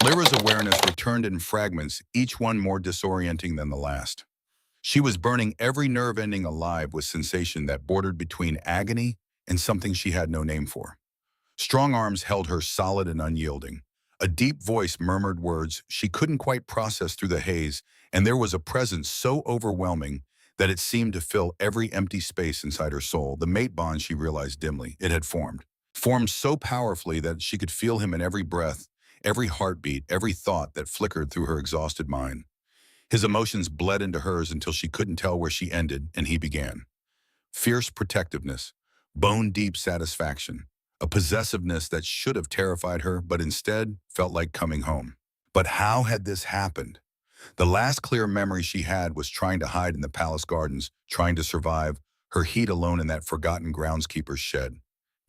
Lyra's awareness returned in fragments, each one more disorienting than the last. She was burning every nerve ending alive with sensation that bordered between agony and something she had no name for. Strong arms held her solid and unyielding. A deep voice murmured words she couldn't quite process through the haze, and there was a presence so overwhelming that it seemed to fill every empty space inside her soul. The mate bond, she realized dimly, it had formed so powerfully that she could feel him in every breath, every heartbeat, every thought that flickered through her exhausted mind. His emotions bled into hers until she couldn't tell where she ended and he began. Fierce protectiveness, bone-deep satisfaction, a possessiveness that should have terrified her but instead felt like coming home. But how had this happened? The last clear memory she had was trying to hide in the palace gardens, trying to survive, her heat alone in that forgotten groundskeeper's shed.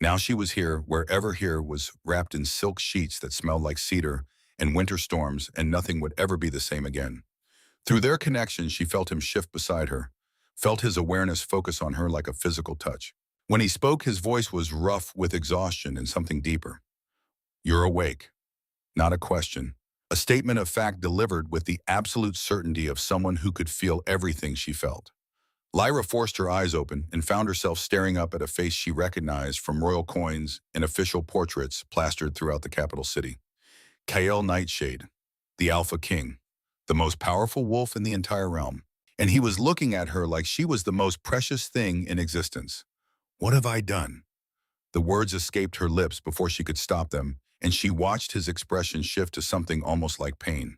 Now she was here, wherever here was wrapped in silk sheets that smelled like cedar and winter storms, and nothing would ever be the same again. Through their connection, she felt him shift beside her, felt his awareness focus on her like a physical touch. When he spoke, his voice was rough with exhaustion and something deeper. "You're awake." Not a question. A statement of fact delivered with the absolute certainty of someone who could feel everything she felt. Lyra forced her eyes open and found herself staring up at a face she recognized from royal coins and official portraits plastered throughout the capital city. Kael Nightshade, the Alpha King, the most powerful wolf in the entire realm. And he was looking at her like she was the most precious thing in existence. "What have I done?" The words escaped her lips before she could stop them, and she watched his expression shift to something almost like pain.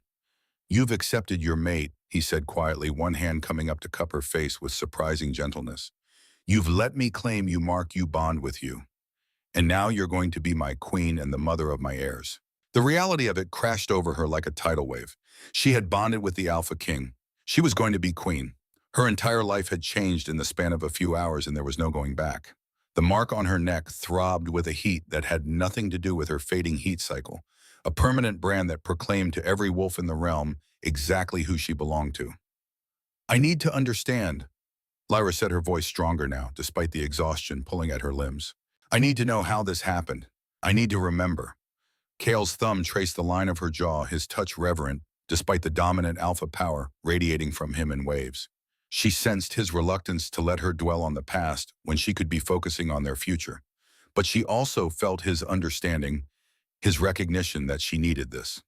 "You've accepted your mate," he said quietly, one hand coming up to cup her face with surprising gentleness. "You've let me claim you, mark you, bond with you. And now you're going to be my queen and the mother of my heirs." The reality of it crashed over her like a tidal wave. She had bonded with the Alpha King. She was going to be queen. Her entire life had changed in the span of a few hours, and there was no going back. The mark on her neck throbbed with a heat that had nothing to do with her fading heat cycle, a permanent brand that proclaimed to every wolf in the realm exactly who she belonged to. "I need to understand," Lyra said, her voice stronger now, despite the exhaustion pulling at her limbs. "I need to know how this happened. I need to remember." Kael's thumb traced the line of her jaw, his touch reverent, despite the dominant alpha power radiating from him in waves. She sensed his reluctance to let her dwell on the past when she could be focusing on their future. But she also felt his understanding, his recognition that she needed this.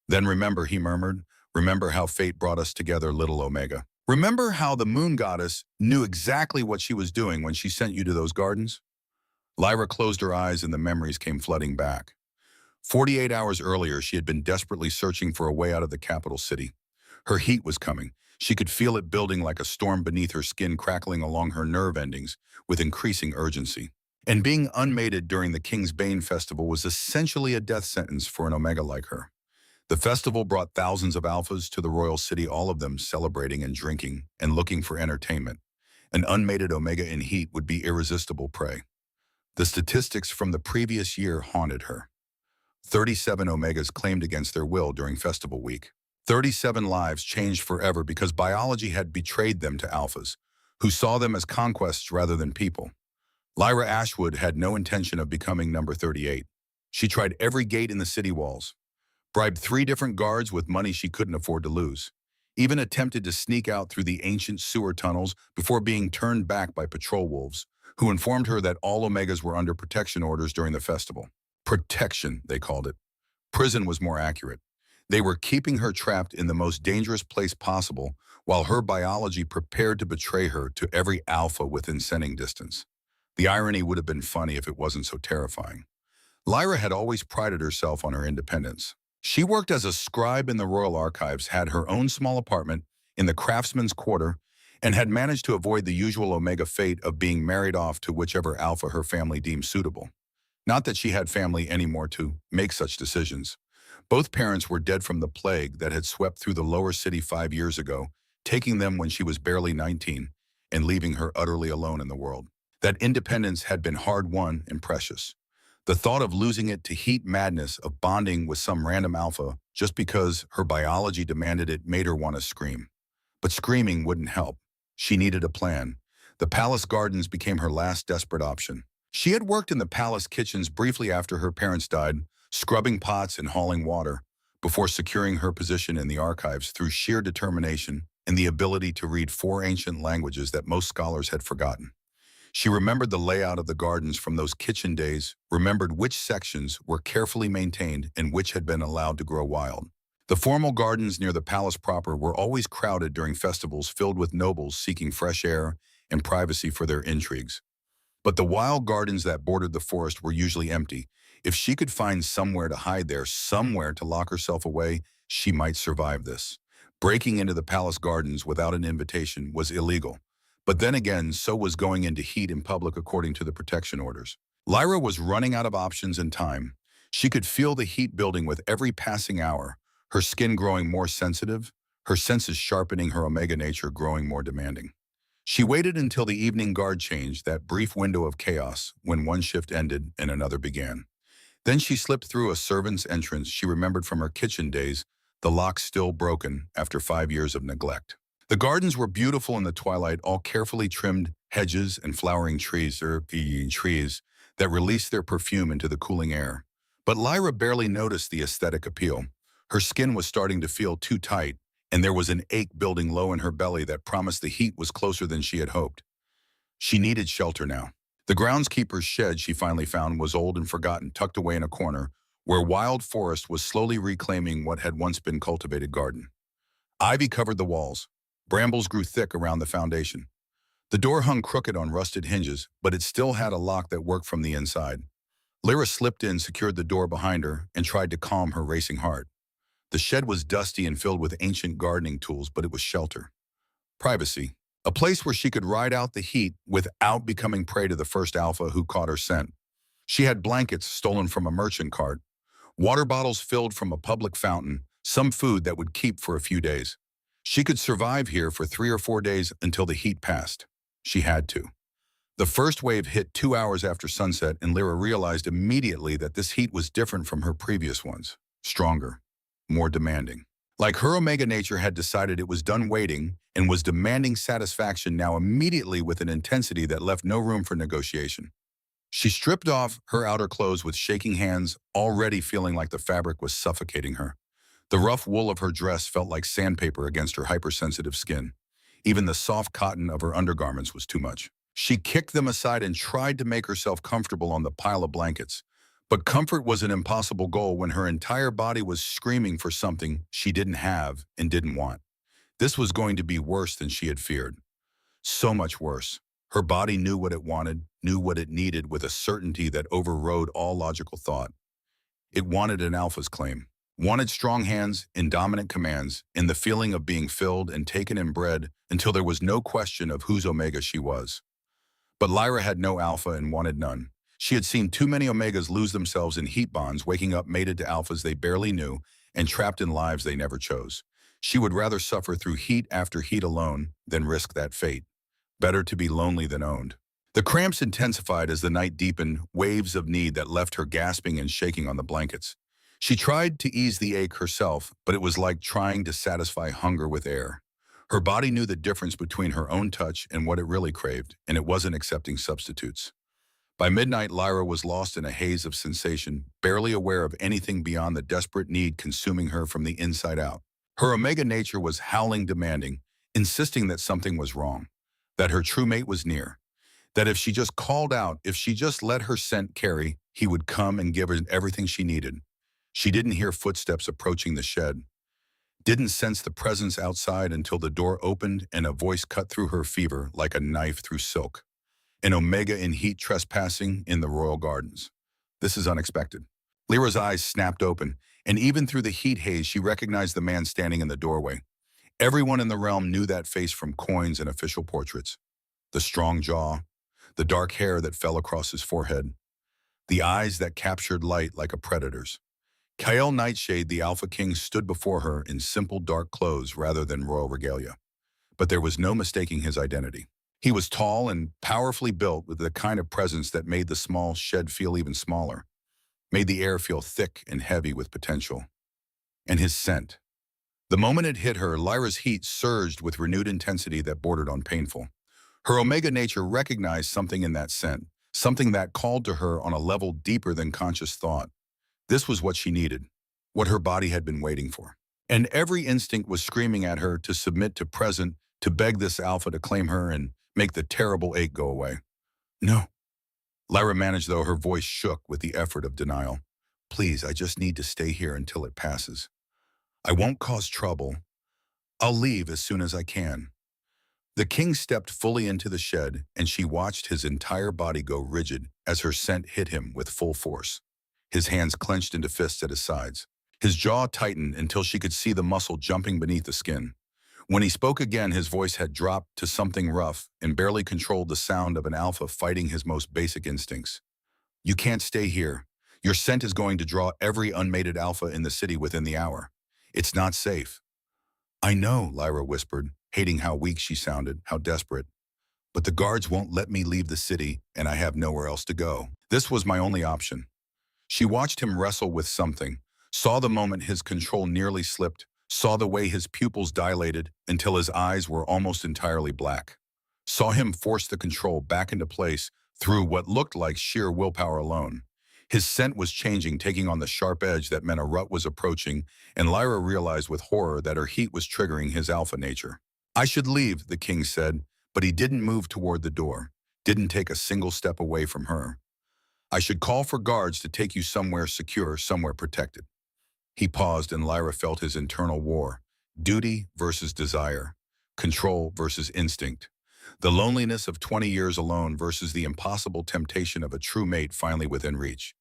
"Then remember," he murmured, "remember how fate brought us together, little Omega. Remember how the moon goddess knew exactly what she was doing when she sent you to those gardens?" Lyra closed her eyes and the memories came flooding back. 48 hours earlier, she had been desperately searching for a way out of the capital city. Her heat was coming. She could feel it building like a storm beneath her skin, crackling along her nerve endings with increasing urgency. And being unmated during the King's Bane festival was essentially a death sentence for an Omega like her. The festival brought thousands of alphas to the royal city, all of them celebrating and drinking and looking for entertainment. An unmated Omega in heat would be irresistible prey. The statistics from the previous year haunted her. 37 Omegas claimed against their will during festival week. 37 lives changed forever because biology had betrayed them to alphas, who saw them as conquests rather than people. Lyra Ashwood had no intention of becoming number 38. She tried every gate in the city walls, bribed 3 different guards with money she couldn't afford to lose, even attempted to sneak out through the ancient sewer tunnels before being turned back by patrol wolves, who informed her that all Omegas were under protection orders during the festival. Protection, they called it. Prison was more accurate. They were keeping her trapped in the most dangerous place possible, while her biology prepared to betray her to every alpha within sending distance. The irony would have been funny if it wasn't so terrifying. Lyra had always prided herself on her independence. She worked as a scribe in the Royal Archives, had her own small apartment in the Craftsman's Quarter, and had managed to avoid the usual Omega fate of being married off to whichever alpha her family deemed suitable. Not that she had family anymore to make such decisions. Both parents were dead from the plague that had swept through the lower city 5 years ago, taking them when she was barely 19 and leaving her utterly alone in the world. That independence had been hard-won and precious. The thought of losing it to heat madness of bonding with some random alpha just because her biology demanded it made her want to scream. But screaming wouldn't help. She needed a plan. The palace gardens became her last desperate option. She had worked in the palace kitchens briefly after her parents died, scrubbing pots and hauling water, before securing her position in the archives through sheer determination and the ability to read four ancient languages that most scholars had forgotten. She remembered the layout of the gardens from those kitchen days, remembered which sections were carefully maintained and which had been allowed to grow wild. The formal gardens near the palace proper were always crowded during festivals filled with nobles seeking fresh air and privacy for their intrigues. But the wild gardens that bordered the forest were usually empty. If she could find somewhere to hide there, somewhere to lock herself away, she might survive this. Breaking into the palace gardens without an invitation was illegal. But then again, so was going into heat in public according to the protection orders. Lyra was running out of options and time. She could feel the heat building with every passing hour, her skin growing more sensitive, her senses sharpening, her omega nature growing more demanding. She waited until the evening guard changed, that brief window of chaos, when one shift ended and another began. Then she slipped through a servant's entrance she remembered from her kitchen days, the lock still broken after 5 years of neglect. The gardens were beautiful in the twilight, all carefully trimmed hedges and flowering trees that released their perfume into the cooling air. But Lyra barely noticed the aesthetic appeal. Her skin was starting to feel too tight, and there was an ache building low in her belly that promised the heat was closer than she had hoped. She needed shelter now. The groundskeeper's shed she finally found was old and forgotten, tucked away in a corner, where wild forest was slowly reclaiming what had once been cultivated garden. Ivy covered the walls. Brambles grew thick around the foundation. The door hung crooked on rusted hinges, but it still had a lock that worked from the inside. Lyra slipped in, secured the door behind her, and tried to calm her racing heart. The shed was dusty and filled with ancient gardening tools, but it was shelter. Privacy. A place where she could ride out the heat without becoming prey to the first alpha who caught her scent. She had blankets stolen from a merchant cart, water bottles filled from a public fountain, some food that would keep for a few days. She could survive here for 3 or 4 days until the heat passed. She had to. The first wave hit 2 hours after sunset, and Lyra realized immediately that this heat was different from her previous ones. Stronger, more demanding. Like her omega nature had decided it was done waiting and was demanding satisfaction now immediately with an intensity that left no room for negotiation. She stripped off her outer clothes with shaking hands, already feeling like the fabric was suffocating her. The rough wool of her dress felt like sandpaper against her hypersensitive skin. Even the soft cotton of her undergarments was too much. She kicked them aside and tried to make herself comfortable on the pile of blankets. But comfort was an impossible goal when her entire body was screaming for something she didn't have and didn't want. This was going to be worse than she had feared. So much worse. Her body knew what it wanted, knew what it needed with a certainty that overrode all logical thought. It wanted an alpha's claim. Wanted strong hands and dominant commands, and the feeling of being filled and taken and bred until there was no question of whose omega she was. But Lyra had no alpha and wanted none. She had seen too many omegas lose themselves in heat bonds, waking up mated to alphas they barely knew and trapped in lives they never chose. She would rather suffer through heat after heat alone than risk that fate. Better to be lonely than owned. The cramps intensified as the night deepened, waves of need that left her gasping and shaking on the blankets. She tried to ease the ache herself, but it was like trying to satisfy hunger with air. Her body knew the difference between her own touch and what it really craved, and it wasn't accepting substitutes. By midnight, Lyra was lost in a haze of sensation, barely aware of anything beyond the desperate need consuming her from the inside out. Her omega nature was howling, demanding, insisting that something was wrong, that her true mate was near, that if she just called out, if she just let her scent carry, he would come and give her everything she needed. She didn't hear footsteps approaching the shed, didn't sense the presence outside until the door opened and a voice cut through her fever like a knife through silk. An omega in heat trespassing in the royal gardens. This is unexpected. Lyra's eyes snapped open, and even through the heat haze, she recognized the man standing in the doorway. Everyone in the realm knew that face from coins and official portraits. The strong jaw, the dark hair that fell across his forehead, the eyes that captured light like a predator's. Kyle Nightshade, the Alphaking, stood before her in simple dark clothes rather than royal regalia. But there was no mistaking his identity. He was tall and powerfully built with the kind of presence that made the small shed feel even smaller, made the air feel thick and heavy with potential. And his scent. The moment it hit her, Lyra's heat surged with renewed intensity that bordered on painful. Her omega nature recognized something in that scent, something that called to her on a level deeper than conscious thought. This was what she needed. what her body had been waiting for. And every instinct was screaming at her to submit to present, to beg this alpha to claim her and make the terrible ache go away. No. Lyra managed, though her voice shook with the effort of denial. Please, I just need to stay here until it passes. I won't cause trouble. I'll leave as soon as I can. The king stepped fully into the shed, and she watched his entire body go rigid as her scent hit him with full force. His hands clenched into fists at his sides. His jaw tightened until she could see the muscle jumping beneath the skin. When he spoke again, his voice had dropped to something rough and barely controlled the sound of an alpha fighting his most basic instincts. You can't stay here. Your scent is going to draw every unmated alpha in the city within the hour. It's not safe. I know, Lyra whispered, hating how weak she sounded, how desperate. But the guards won't let me leave the city, and I have nowhere else to go. This was my only option. She watched him wrestle with something, saw the moment his control nearly slipped, saw the way his pupils dilated until his eyes were almost entirely black. Saw him force the control back into place through what looked like sheer willpower alone. His scent was changing, taking on the sharp edge that meant a rut was approaching, and Lyra realized with horror that her heat was triggering his alpha nature. I should leave, the king said, but he didn't move toward the door, didn't take a single step away from her. I should call for guards to take you somewhere secure, somewhere protected. He paused, and Lyra felt his internal war. Duty versus desire. Control versus instinct. The loneliness of 20 years alone versus the impossible temptation of a true mate finally within reach.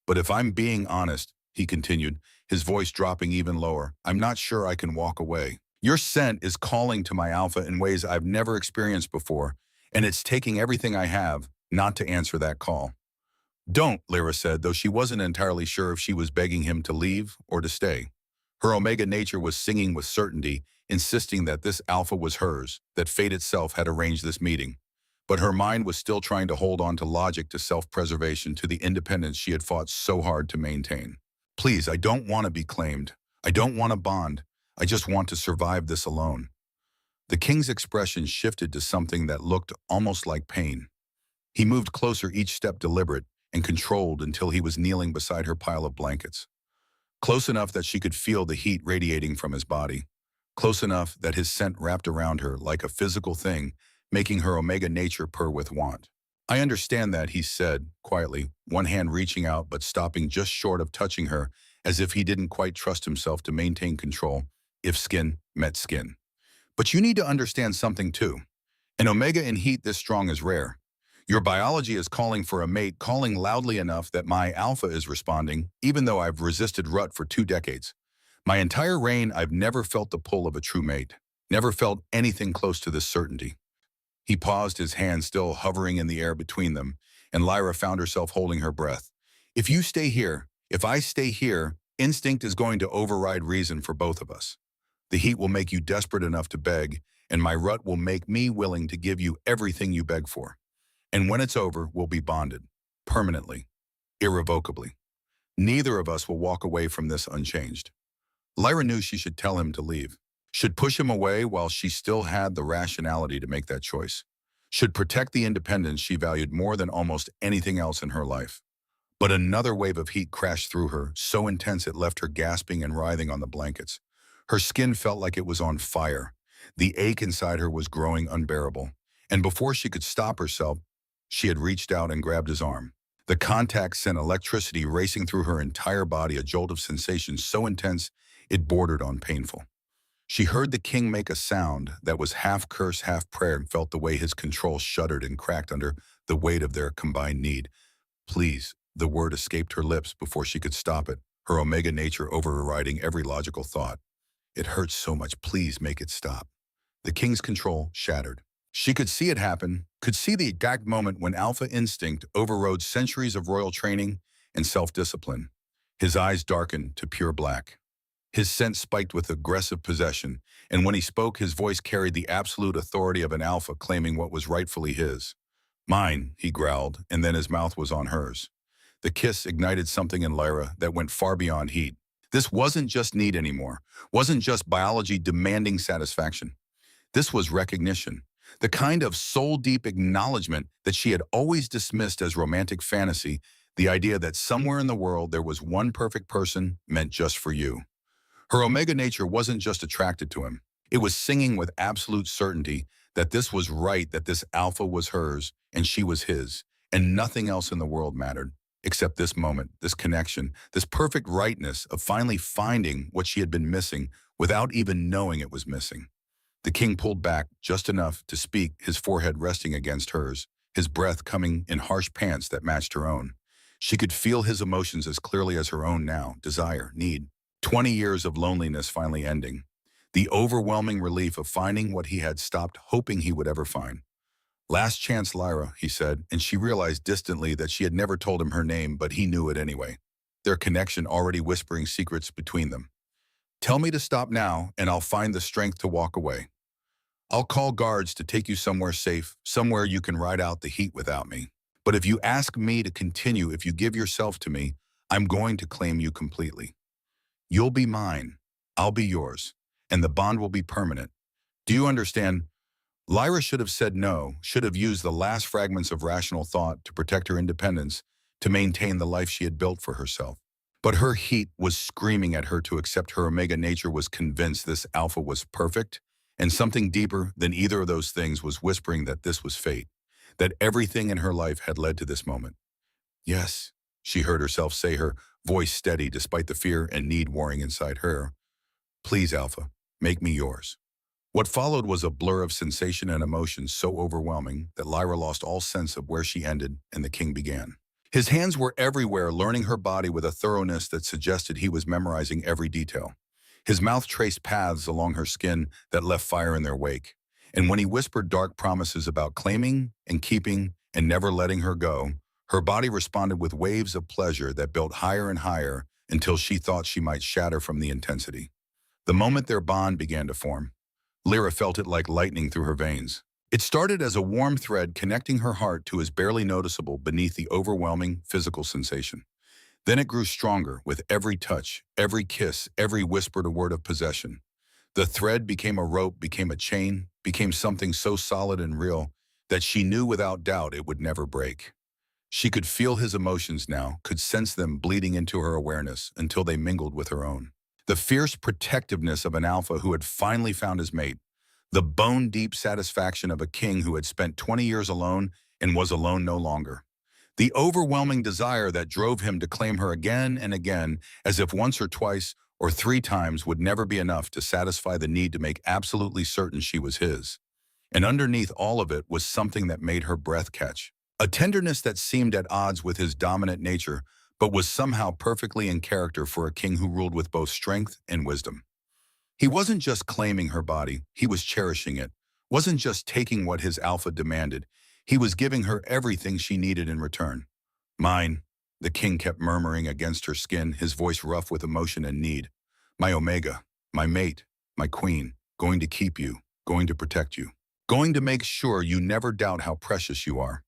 But if I'm being honest, he continued, his voice dropping even lower, I'm not sure I can walk away. Your scent is calling to my alpha in ways I've never experienced before, and it's taking everything I have not to answer that call. Don't, Lyra said, though she wasn't entirely sure if she was begging him to leave or to stay. Her omega nature was singing with certainty, insisting that this alpha was hers, that fate itself had arranged this meeting. But her mind was still trying to hold on to logic, to self-preservation, to the independence she had fought so hard to maintain. Please, I don't want to be claimed. I don't want to bond. I just want to survive this alone. The king's expression shifted to something that looked almost like pain. He moved closer, each step deliberate and controlled, until he was kneeling beside her pile of blankets. Close enough that she could feel the heat radiating from his body. Close enough that his scent wrapped around her like a physical thing, making her omega nature purr with want. I understand that, he said, quietly, one hand reaching out but stopping just short of touching her, as if he didn't quite trust himself to maintain control, if skin met skin. But you need to understand something too. An omega in heat this strong is rare. Your biology is calling for a mate, calling loudly enough that my alpha is responding, even though I've resisted rut for 2 decades. My entire reign, I've never felt the pull of a true mate, never felt anything close to this certainty. He paused, his hand still hovering in the air between them, and Lyra found herself holding her breath. If you stay here, if I stay here, instinct is going to override reason for both of us. The heat will make you desperate enough to beg, and my rut will make me willing to give you everything you beg for. And when it's over, we'll be bonded, permanently, irrevocably. Neither of us will walk away from this unchanged. Lyra knew she should tell him to leave, should push him away while she still had the rationality to make that choice, should protect the independence she valued more than almost anything else in her life. But another wave of heat crashed through her, so intense it left her gasping and writhing on the blankets. Her skin felt like it was on fire. The ache inside her was growing unbearable. And before she could stop herself, she had reached out and grabbed his arm. The contact sent electricity racing through her entire body, a jolt of sensation so intense it bordered on painful. She heard the king make a sound that was half curse, half prayer, and felt the way his control shuddered and cracked under the weight of their combined need. Please, the word escaped her lips before she could stop it, her omega nature overriding every logical thought. It hurts so much, please make it stop. The king's control shattered. She could see it happen, could see the exact moment when alpha instinct overrode centuries of royal training and self-discipline. His eyes darkened to pure black. His scent spiked with aggressive possession, and when he spoke, his voice carried the absolute authority of an alpha claiming what was rightfully his. Mine, he growled, and then his mouth was on hers. The kiss ignited something in Lyra that went far beyond heat. This wasn't just need anymore, wasn't just biology demanding satisfaction. This was recognition. The kind of soul-deep acknowledgement that she had always dismissed as romantic fantasy, The idea that somewhere in the world there was one perfect person meant just for you. Her Omega nature wasn't just attracted to him. It was singing with absolute certainty that this was right, that this Alpha was hers, and she was his, and nothing else in the world mattered, except this moment, this connection, this perfect rightness of finally finding what she had been missing without even knowing it was missing. The king pulled back just enough to speak, his forehead resting against hers, his breath coming in harsh pants that matched her own. She could feel his emotions as clearly as her own now, desire, need. 20 years of loneliness finally ending. The overwhelming relief of finding what he had stopped hoping he would ever find. Last chance, Lyra, he said, and she realized distantly that she had never told him her name, but he knew it anyway. Their connection already whispering secrets between them. Tell me to stop now, and I'll find the strength to walk away. I'll call guards to take you somewhere safe, somewhere you can ride out the heat without me. But if you ask me to continue, if you give yourself to me, I'm going to claim you completely. You'll be mine, I'll be yours, and the bond will be permanent. Do you understand? Lyra should have said no, should have used the last fragments of rational thought to protect her independence, to maintain the life she had built for herself. But her heat was screaming at her to accept her Omega nature was convinced this Alpha was perfect, and something deeper than either of those things was whispering that this was fate, that everything in her life had led to this moment. Yes, she heard herself say, her voice steady despite the fear and need warring inside her. Please, Alpha, make me yours. What followed was a blur of sensation and emotion so overwhelming that Lyra lost all sense of where she ended and the king began. His hands were everywhere, learning her body with a thoroughness that suggested he was memorizing every detail. His mouth traced paths along her skin that left fire in their wake. And when he whispered dark promises about claiming and keeping and never letting her go, her body responded with waves of pleasure that built higher and higher until she thought she might shatter from the intensity. The moment their bond began to form, Lyra felt it like lightning through her veins. It started as a warm thread connecting her heart to his barely noticeable beneath the overwhelming physical sensation. Then it grew stronger with every touch, every kiss, every whispered word of possession. The thread became a rope, became a chain, became something so solid and real that she knew without doubt it would never break. She could feel his emotions now, could sense them bleeding into her awareness until they mingled with her own. The fierce protectiveness of an Alpha who had finally found his mate. The bone-deep satisfaction of a king who had spent 20 years alone and was alone no longer. The overwhelming desire that drove him to claim her again and again, as if once or twice or 3 times would never be enough to satisfy the need to make absolutely certain she was his. And underneath all of it was something that made her breath catch. A tenderness that seemed at odds with his dominant nature, but was somehow perfectly in character for a king who ruled with both strength and wisdom. He wasn't just claiming her body, he was cherishing it. Wasn't just taking what his Alpha demanded, he was giving her everything she needed in return. Mine, the king kept murmuring against her skin, his voice rough with emotion and need. My Omega, my mate, my queen, going to keep you, going to protect you, going to make sure you never doubt how precious you are.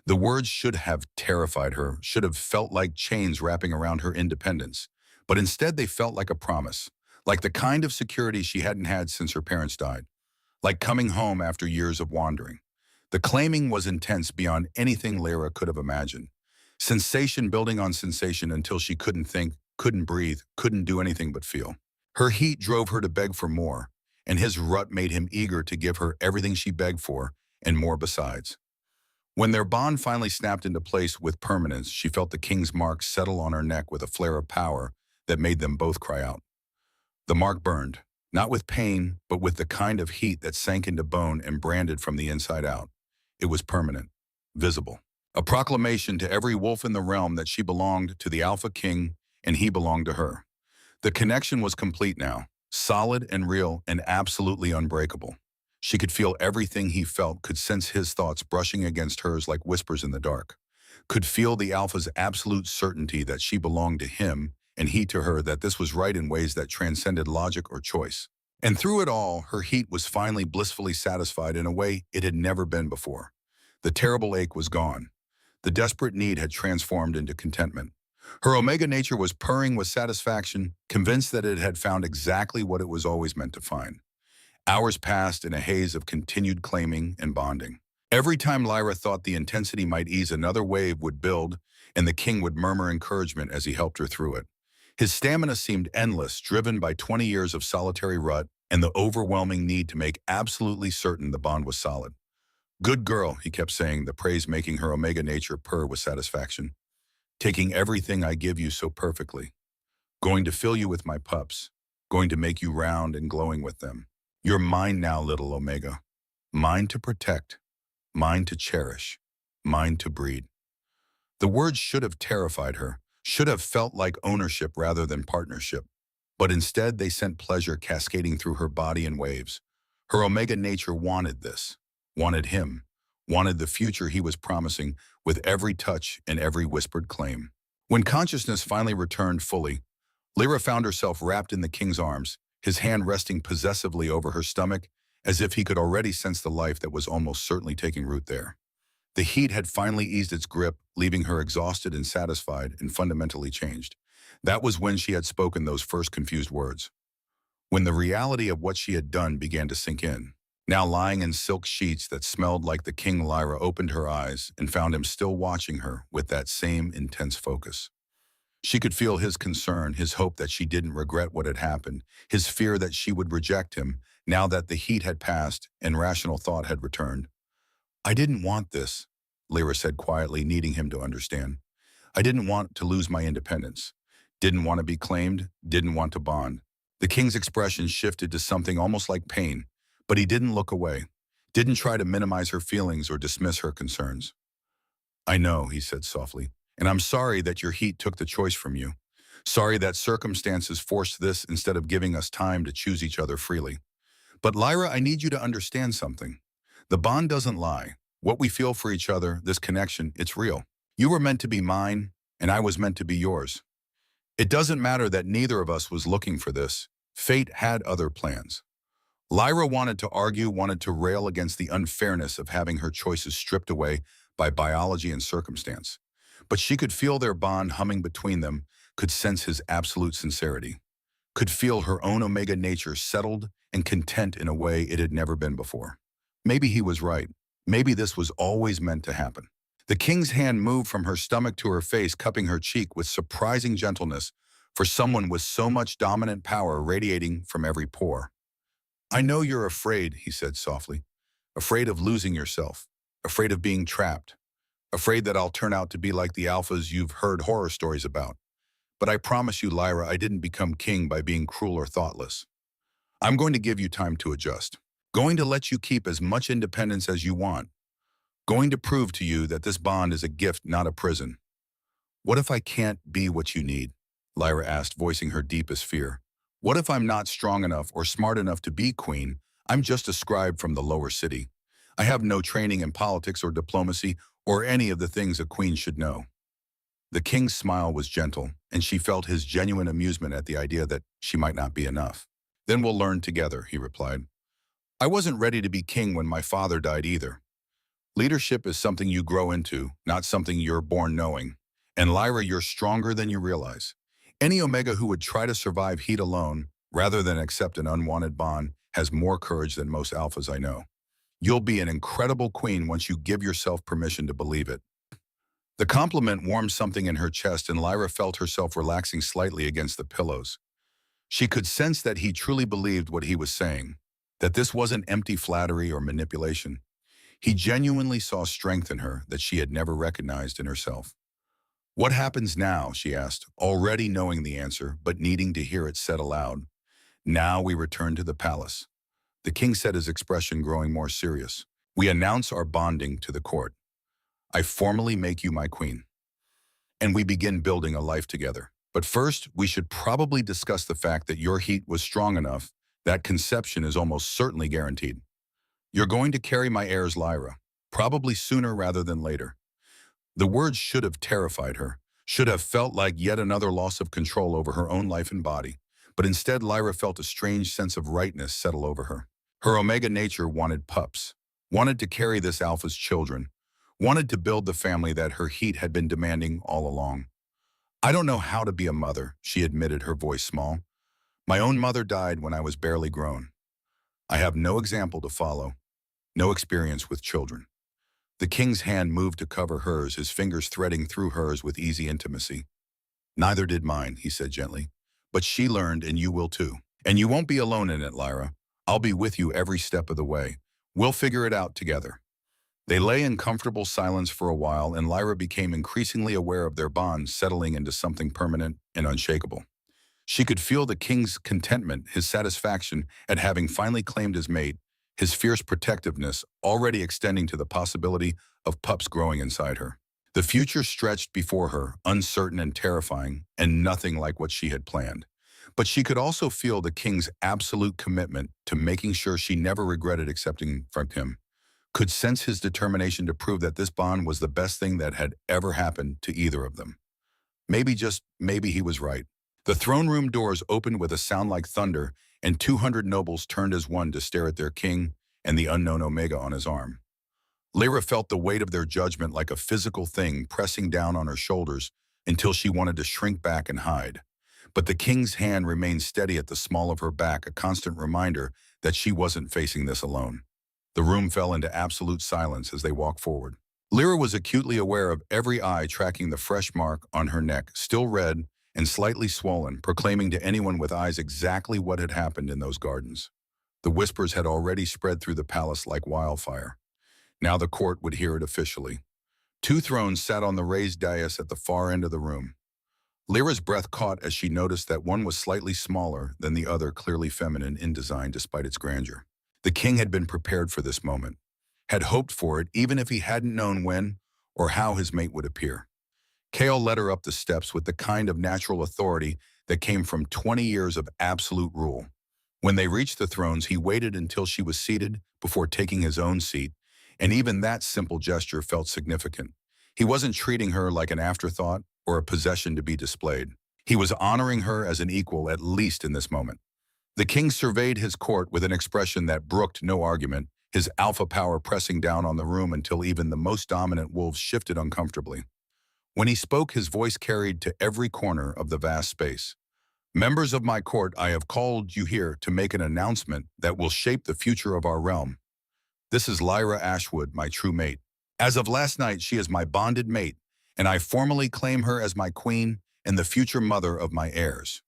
The words should have terrified her, should have felt like chains wrapping around her independence. But instead they felt like a promise, like the kind of security she hadn't had since her parents died, like coming home after years of wandering. The claiming was intense beyond anything Lyra could have imagined. Sensation building on sensation until she couldn't think, couldn't breathe, couldn't do anything but feel. Her heat drove her to beg for more, and his rut made him eager to give her everything she begged for, and more besides. When their bond finally snapped into place with permanence, she felt the king's mark settle on her neck with a flare of power that made them both cry out. The mark burned, not with pain, but with the kind of heat that sank into bone and branded from the inside out. It was permanent, visible. A proclamation to every wolf in the realm that she belonged to the Alpha King and he belonged to her. The connection was complete now, solid and real and absolutely unbreakable. She could feel everything he felt, could sense his thoughts brushing against hers like whispers in the dark, could feel the Alpha's absolute certainty that she belonged to him and he to her, that this was right in ways that transcended logic or choice. And through it all, her heat was finally blissfully satisfied in a way it had never been before. The terrible ache was gone. The desperate need had transformed into contentment. Her Omega nature was purring with satisfaction, convinced that it had found exactly what it was always meant to find. Hours passed in a haze of continued claiming and bonding. Every time Lyra thought the intensity might ease, another wave would build, and the king would murmur encouragement as he helped her through it. His stamina seemed endless, driven by 20 years of solitary rut and the overwhelming need to make absolutely certain the bond was solid. Good girl, he kept saying, the praise making her omega nature purr with satisfaction. Taking everything I give you so perfectly. Going to fill you with my pups. Going to make you round and glowing with them. You're mine now, little omega. Mine to protect. Mine to cherish. Mine to breed. The words should have terrified her, should have felt like ownership rather than partnership. But instead they sent pleasure cascading through her body in waves. Her omega nature wanted this, wanted him, wanted the future he was promising with every touch and every whispered claim. When consciousness finally returned fully, Lyra found herself wrapped in the king's arms, his hand resting possessively over her stomach, as if he could already sense the life that was almost certainly taking root there. The heat had finally eased its grip, leaving her exhausted and satisfied and fundamentally changed. That was when she had spoken those first confused words. When the reality of what she had done began to sink in. Now lying in silk sheets that smelled like the king, Lyra opened her eyes and found him still watching her with that same intense focus. She could feel his concern, his hope that she didn't regret what had happened, his fear that she would reject him now that the heat had passed and rational thought had returned. I didn't want this, Lyra said quietly, needing him to understand. I didn't want to lose my independence. Didn't want to be claimed, didn't want to bond. The king's expression shifted to something almost like pain, but he didn't look away, didn't try to minimize her feelings or dismiss her concerns. I know, he said softly, and I'm sorry that your heat took the choice from you. Sorry that circumstances forced this instead of giving us time to choose each other freely. But Lyra, I need you to understand something. The bond doesn't lie. What we feel for each other, this connection, it's real. You were meant to be mine, and I was meant to be yours. It doesn't matter that neither of us was looking for this. Fate had other plans. Lyra wanted to argue, wanted to rail against the unfairness of having her choices stripped away by biology and circumstance. But she could feel their bond humming between them, could sense his absolute sincerity, could feel her own omega nature settled and content in a way it had never been before. Maybe he was right. Maybe this was always meant to happen. The king's hand moved from her stomach to her face, cupping her cheek with surprising gentleness for someone with so much dominant power radiating from every pore. I know you're afraid, he said softly, afraid of losing yourself, afraid of being trapped, afraid that I'll turn out to be like the alphas you've heard horror stories about. But I promise you, Lyra, I didn't become king by being cruel or thoughtless. I'm going to give you time to adjust, going to let you keep as much independence as you want, going to prove to you that this bond is a gift, not a prison. What if I can't be what you need? Lyra asked, voicing her deepest fear. What if I'm not strong enough or smart enough to be queen? I'm just a scribe from the lower city. I have no training in politics or diplomacy or any of the things a queen should know. The king's smile was gentle, and she felt his genuine amusement at the idea that she might not be enough. Then we'll learn together, he replied. I wasn't ready to be king when my father died either. Leadership is something you grow into, not something you're born knowing. And Lyra, you're stronger than you realize. Any Omega who would try to survive heat alone, rather than accept an unwanted bond, has more courage than most alphas I know. You'll be an incredible queen once you give yourself permission to believe it. The compliment warmed something in her chest, and Lyra felt herself relaxing slightly against the pillows. She could sense that he truly believed what he was saying, that this wasn't empty flattery or manipulation. He genuinely saw strength in her that she had never recognized in herself. What happens now, she asked, already knowing the answer, but needing to hear it said aloud. Now we return to the palace. The king said, his expression growing more serious. We announce our bonding to the court. I formally make you my queen. And we begin building a life together. But first, we should probably discuss the fact that your heat was strong enough that conception is almost certainly guaranteed. You're going to carry my heirs, Lyra, probably sooner rather than later. The words should have terrified her, should have felt like yet another loss of control over her own life and body. But instead, Lyra felt a strange sense of rightness settle over her. Her Omega nature wanted pups, wanted to carry this alpha's children, wanted to build the family that her heat had been demanding all along. I don't know how to be a mother, she admitted, her voice small. My own mother died when I was barely grown. I have no example to follow, no experience with children. The king's hand moved to cover hers, his fingers threading through hers with easy intimacy. Neither did mine, he said gently. But she learned, and you will too. And you won't be alone in it, Lyra. I'll be with you every step of the way. We'll figure it out together. They lay in comfortable silence for a while, and Lyra became increasingly aware of their bond settling into something permanent and unshakable. She could feel the king's contentment, his satisfaction at having finally claimed his mate, his fierce protectiveness already extending to the possibility of pups growing inside her. The future stretched before her, uncertain and terrifying, and nothing like what she had planned. But she could also feel the king's absolute commitment to making sure she never regretted accepting from him, could sense his determination to prove that this bond was the best thing that had ever happened to either of them. Maybe, just maybe, he was right. The throne room doors opened with a sound like thunder, and 200 nobles turned as one to stare at their king and the unknown Omega on his arm. Lyra felt the weight of their judgment like a physical thing pressing down on her shoulders until she wanted to shrink back and hide. But the king's hand remained steady at the small of her back, a constant reminder that she wasn't facing this alone. The room fell into absolute silence as they walked forward. Lyra was acutely aware of every eye tracking the fresh mark on her neck, still red and slightly swollen, proclaiming to anyone with eyes exactly what had happened in those gardens. The whispers had already spread through the palace like wildfire. Now the court would hear it officially. 2 thrones sat on the raised dais at the far end of the room. Lyra's breath caught as she noticed that one was slightly smaller than the other, clearly feminine in design despite its grandeur. The king had been prepared for this moment, had hoped for it even if he hadn't known when or how his mate would appear. Kale led her up the steps with the kind of natural authority that came from 20 years of absolute rule. When they reached the thrones, he waited until she was seated before taking his own seat, and even that simple gesture felt significant. He wasn't treating her like an afterthought or a possession to be displayed. He was honoring her as an equal, at least in this moment. The king surveyed his court with an expression that brooked no argument, his alpha power pressing down on the room until even the most dominant wolves shifted uncomfortably. When he spoke, his voice carried to every corner of the vast space. Members of my court, I have called you here to make an announcement that will shape the future of our realm. This is Lyra Ashwood, my true mate. As of last night, she is my bonded mate, and I formally claim her as my queen and the future mother of my heirs.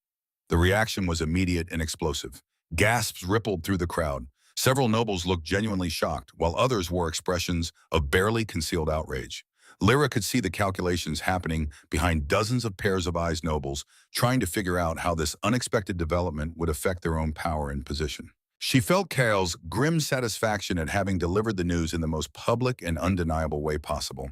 The reaction was immediate and explosive. Gasps rippled through the crowd. Several nobles looked genuinely shocked, while others wore expressions of barely concealed outrage. Lyra could see the calculations happening behind dozens of pairs of eyes nobles, trying to figure out how this unexpected development would affect their own power and position. She felt Kale's grim satisfaction at having delivered the news in the most public and undeniable way possible.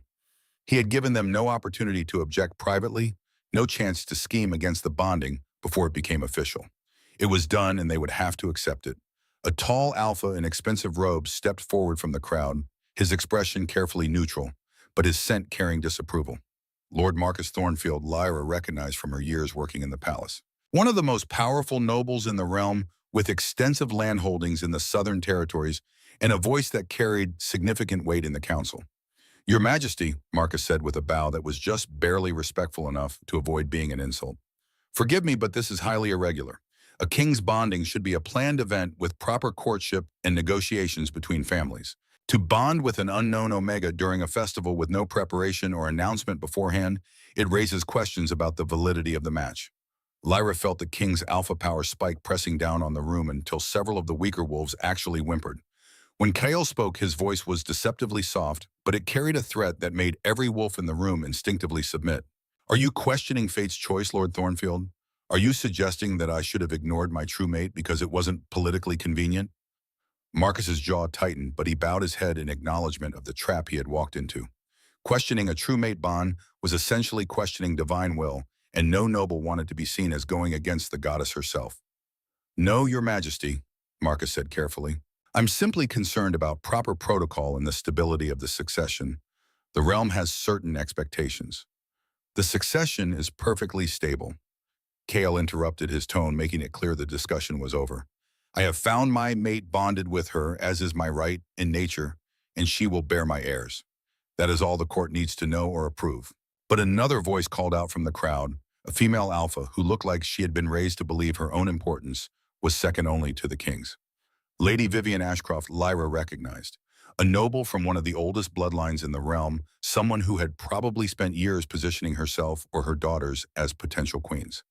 He had given them no opportunity to object privately, no chance to scheme against the bonding before it became official. It was done, and they would have to accept it. A tall alpha in expensive robes stepped forward from the crowd, his expression carefully neutral, but his scent carrying disapproval. Lord Marcus Thornfield, Lyra recognized from her years working in the palace. One of the most powerful nobles in the realm, with extensive landholdings in the southern territories and a voice that carried significant weight in the council. Your Majesty, Marcus said with a bow that was just barely respectful enough to avoid being an insult. Forgive me, but this is highly irregular. A king's bonding should be a planned event with proper courtship and negotiations between families. To bond with an unknown Omega during a festival with no preparation or announcement beforehand, it raises questions about the validity of the match. Lyra felt the king's alpha power spike pressing down on the room until several of the weaker wolves actually whimpered. When Kale spoke, his voice was deceptively soft, but it carried a threat that made every wolf in the room instinctively submit. Are you questioning fate's choice, Lord Thornfield? Are you suggesting that I should have ignored my true mate because it wasn't politically convenient? Marcus's jaw tightened, but he bowed his head in acknowledgement of the trap he had walked into. Questioning a true mate bond was essentially questioning divine will, and no noble wanted to be seen as going against the goddess herself. No, Your Majesty, Marcus said carefully. I'm simply concerned about proper protocol and the stability of the succession. The realm has certain expectations. The succession is perfectly stable. Kale interrupted, his tone making it clear the discussion was over. I have found my mate bonded with her, as is my right in nature, and she will bear my heirs. That is all the court needs to know or approve. But another voice called out from the crowd, a female alpha who looked like she had been raised to believe her own importance was second only to the king's. Lady Vivian Ashcroft, Lyra recognized. A noble from one of the oldest bloodlines in the realm, someone who had probably spent years positioning herself or her daughters as potential queens.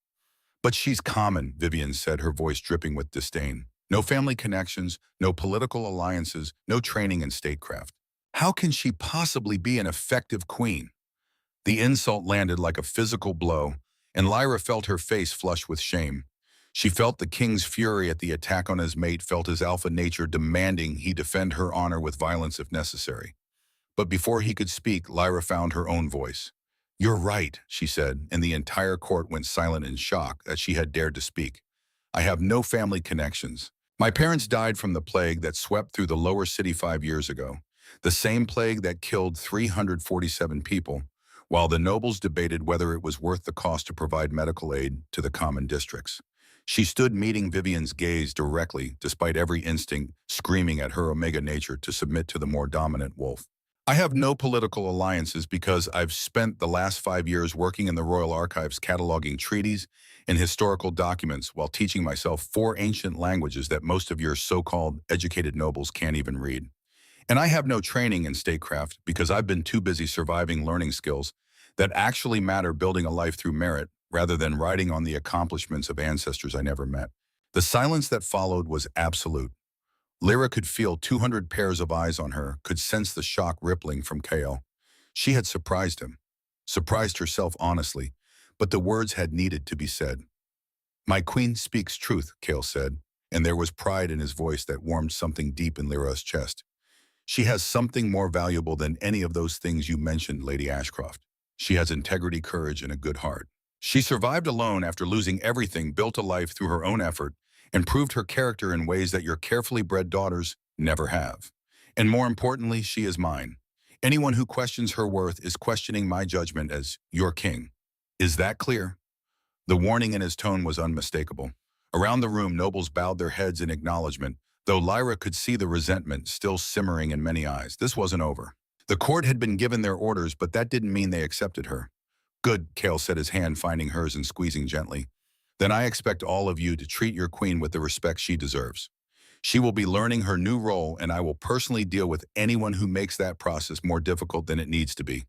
But she's common, Vivian said, her voice dripping with disdain. No family connections, no political alliances, no training in statecraft. How can she possibly be an effective queen? The insult landed like a physical blow, and Lyra felt her face flush with shame. She felt the king's fury at the attack on his mate, felt his alpha nature demanding he defend her honor with violence if necessary. But before he could speak, Lyra found her own voice. "You're right," she said, and the entire court went silent in shock that she had dared to speak. "I have no family connections. My parents died from the plague that swept through the lower city 5 years ago, the same plague that killed 347 people, while the nobles debated whether it was worth the cost to provide medical aid to the common districts." She stood meeting Vivian's gaze directly, despite every instinct screaming at her omega nature to submit to the more dominant wolf. "I have no political alliances because I've spent the last 5 years working in the Royal Archives cataloging treaties and historical documents while teaching myself 4 ancient languages that most of your so-called educated nobles can't even read. And I have no training in statecraft because I've been too busy surviving learning skills that actually matter, building a life through merit rather than riding on the accomplishments of ancestors I never met." The silence that followed was absolute. Lyra could feel 200 pairs of eyes on her, could sense the shock rippling from Kale. She had surprised him, surprised herself honestly, but the words had needed to be said. "My queen speaks truth," Kale said, and there was pride in his voice that warmed something deep in Lyra's chest. "She has something more valuable than any of those things you mentioned, Lady Ashcroft. She has integrity, courage, and a good heart. She survived alone after losing everything, built a life through her own effort, and proved her character in ways that your carefully bred daughters never have. And more importantly, she is mine. Anyone who questions her worth is questioning my judgment as your king. Is that clear?" The warning in his tone was unmistakable. Around the room, nobles bowed their heads in acknowledgement, though Lyra could see the resentment still simmering in many eyes. This wasn't over. The court had been given their orders, but that didn't mean they accepted her. "Good," Kale said, his hand finding hers and squeezing gently. "Then I expect all of you to treat your queen with the respect she deserves. She will be learning her new role, and I will personally deal with anyone who makes that process more difficult than it needs to be.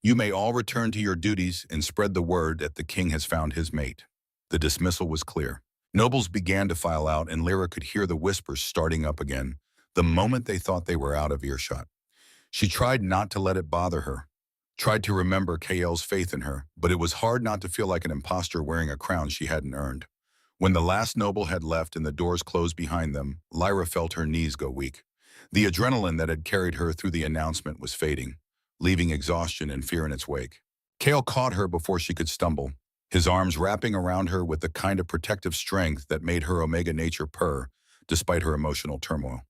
You may all return to your duties and spread the word that the king has found his mate." The dismissal was clear. Nobles began to file out, and Lyra could hear the whispers starting up again, the moment they thought they were out of earshot. She tried not to let it bother her, tried to remember Kael's faith in her, but it was hard not to feel like an imposter wearing a crown she hadn't earned. When the last noble had left and the doors closed behind them, Lyra felt her knees go weak. The adrenaline that had carried her through the announcement was fading, leaving exhaustion and fear in its wake. Kale caught her before she could stumble, his arms wrapping around her with the kind of protective strength that made her omega nature purr, despite her emotional turmoil.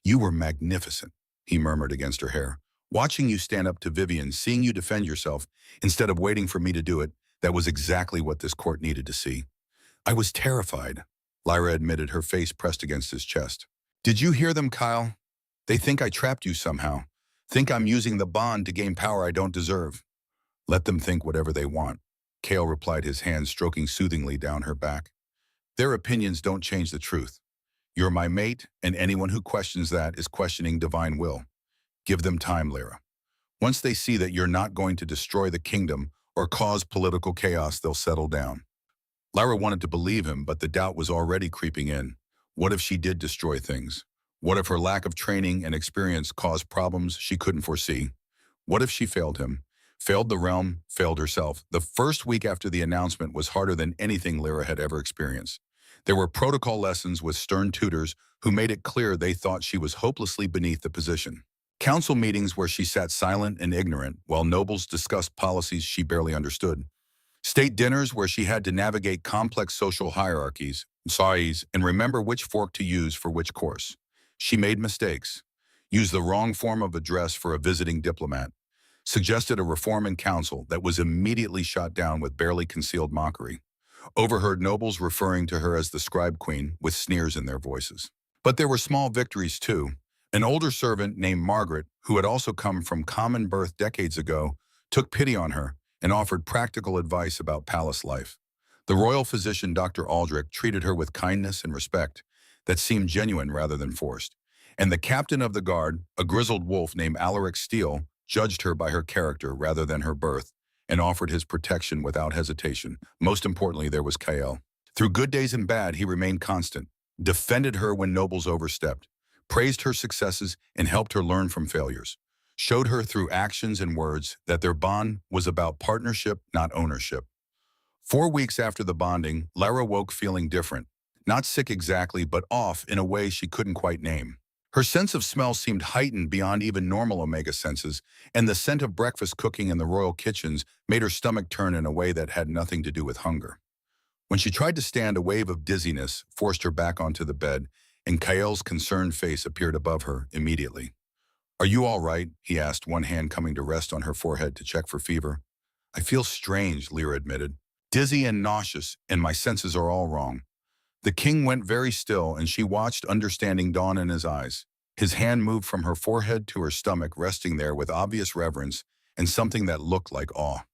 "You were magnificent," he murmured against her hair. "Watching you stand up to Vivian, seeing you defend yourself, instead of waiting for me to do it, that was exactly what this court needed to see." "I was terrified," Lyra admitted, her face pressed against his chest. "Did you hear them, Kyle? They think I trapped you somehow. Think I'm using the bond to gain power I don't deserve." "Let them think whatever they want," Kale replied, his hand stroking soothingly down her back. "Their opinions don't change the truth. You're my mate, and anyone who questions that is questioning divine will. Give them time, Lyra. Once they see that you're not going to destroy the kingdom or cause political chaos, they'll settle down." Lyra wanted to believe him, but the doubt was already creeping in. What if she did destroy things? What if her lack of training and experience caused problems she couldn't foresee? What if she failed him? Failed the realm, failed herself. The first week after the announcement was harder than anything Lyra had ever experienced. There were protocol lessons with stern tutors who made it clear they thought she was hopelessly beneath the position. Council meetings where she sat silent and ignorant while nobles discussed policies she barely understood. State dinners where she had to navigate complex social hierarchies, size, and remember which fork to use for which course. She made mistakes, used the wrong form of address for a visiting diplomat, suggested a reform in council that was immediately shot down with barely concealed mockery, overheard nobles referring to her as the scribe queen with sneers in their voices. But there were small victories too. An older servant named Margaret, who had also come from common birth decades ago, took pity on her and offered practical advice about palace life. The royal physician, Dr. Aldrich, treated her with kindness and respect that seemed genuine rather than forced. And the captain of the guard, a grizzled wolf named Alaric Steele, judged her by her character rather than her birth, and offered his protection without hesitation. Most importantly, there was Kael. Through good days and bad, he remained constant, defended her when nobles overstepped, praised her successes, and helped her learn from failures, showed her through actions and words that their bond was about partnership, not ownership. 4 weeks after the bonding, Lyra woke feeling different. Not sick exactly, but off in a way she couldn't quite name. Her sense of smell seemed heightened beyond even normal omega senses, and the scent of breakfast cooking in the royal kitchens made her stomach turn in a way that had nothing to do with hunger. When she tried to stand, a wave of dizziness forced her back onto the bed, and Kael's concerned face appeared above her immediately. "Are you all right?" he asked, one hand coming to rest on her forehead to check for fever. "I feel strange," Lyra admitted. "Dizzy and nauseous, and my senses are all wrong." The king went very still, and she watched, understanding dawn in his eyes. His hand moved from her forehead to her stomach, resting there with obvious reverence and something that looked like awe.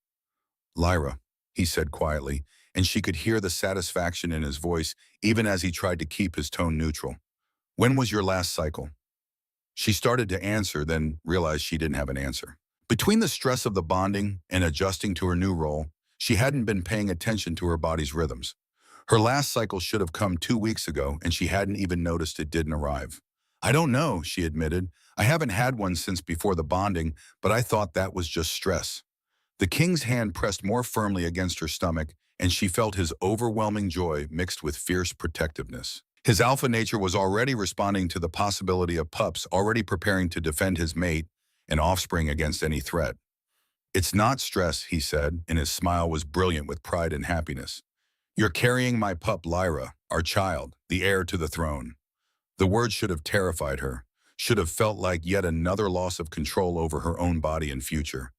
"Lyra," he said quietly, and she could hear the satisfaction in his voice even as he tried to keep his tone neutral. "When was your last cycle?" She started to answer, then realized she didn't have an answer. Between the stress of the bonding and adjusting to her new role, she hadn't been paying attention to her body's rhythms. Her last cycle should have come 2 weeks ago, and she hadn't even noticed it didn't arrive. "I don't know," she admitted. "I haven't had one since before the bonding, but I thought that was just stress." The king's hand pressed more firmly against her stomach, and she felt his overwhelming joy mixed with fierce protectiveness. His alpha nature was already responding to the possibility of pups, already preparing to defend his mate and offspring against any threat. "It's not stress," he said, and his smile was brilliant with pride and happiness. "You're carrying my pup Lyra, our child, the heir to the throne." The word should have terrified her, should have felt like yet another loss of control over her own body and future.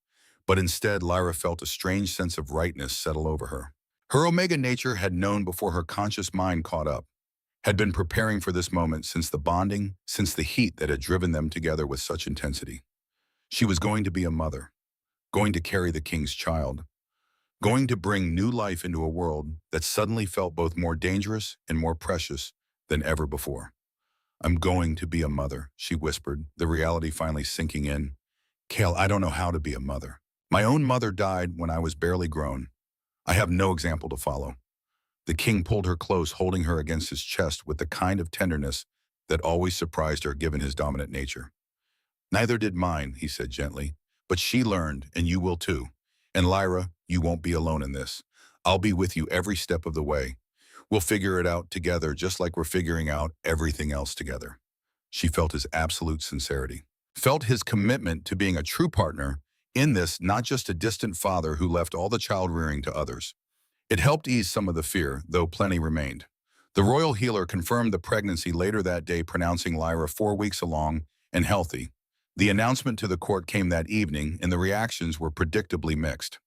But instead, Lyra felt a strange sense of rightness settle over her. Her omega nature had known before her conscious mind caught up, had been preparing for this moment since the bonding, since the heat that had driven them together with such intensity. She was going to be a mother, going to carry the king's child, going to bring new life into a world that suddenly felt both more dangerous and more precious than ever before. "I'm going to be a mother," she whispered, the reality finally sinking in. "Kael, I don't know how to be a mother. My own mother died when I was barely grown. I have no example to follow." The king pulled her close, holding her against his chest with the kind of tenderness that always surprised her given his dominant nature. "Neither did mine," he said gently, "but she learned, and you will too. And Lyra, you won't be alone in this. I'll be with you every step of the way. We'll figure it out together just like we're figuring out everything else together." She felt his absolute sincerity, felt his commitment to being a true partner in this, not just a distant father who left all the child rearing to others. It helped ease some of the fear, though plenty remained. The royal healer confirmed the pregnancy later that day, pronouncing Lyra 4 weeks along and healthy. The announcement to the court came that evening, and the reactions were predictably mixed.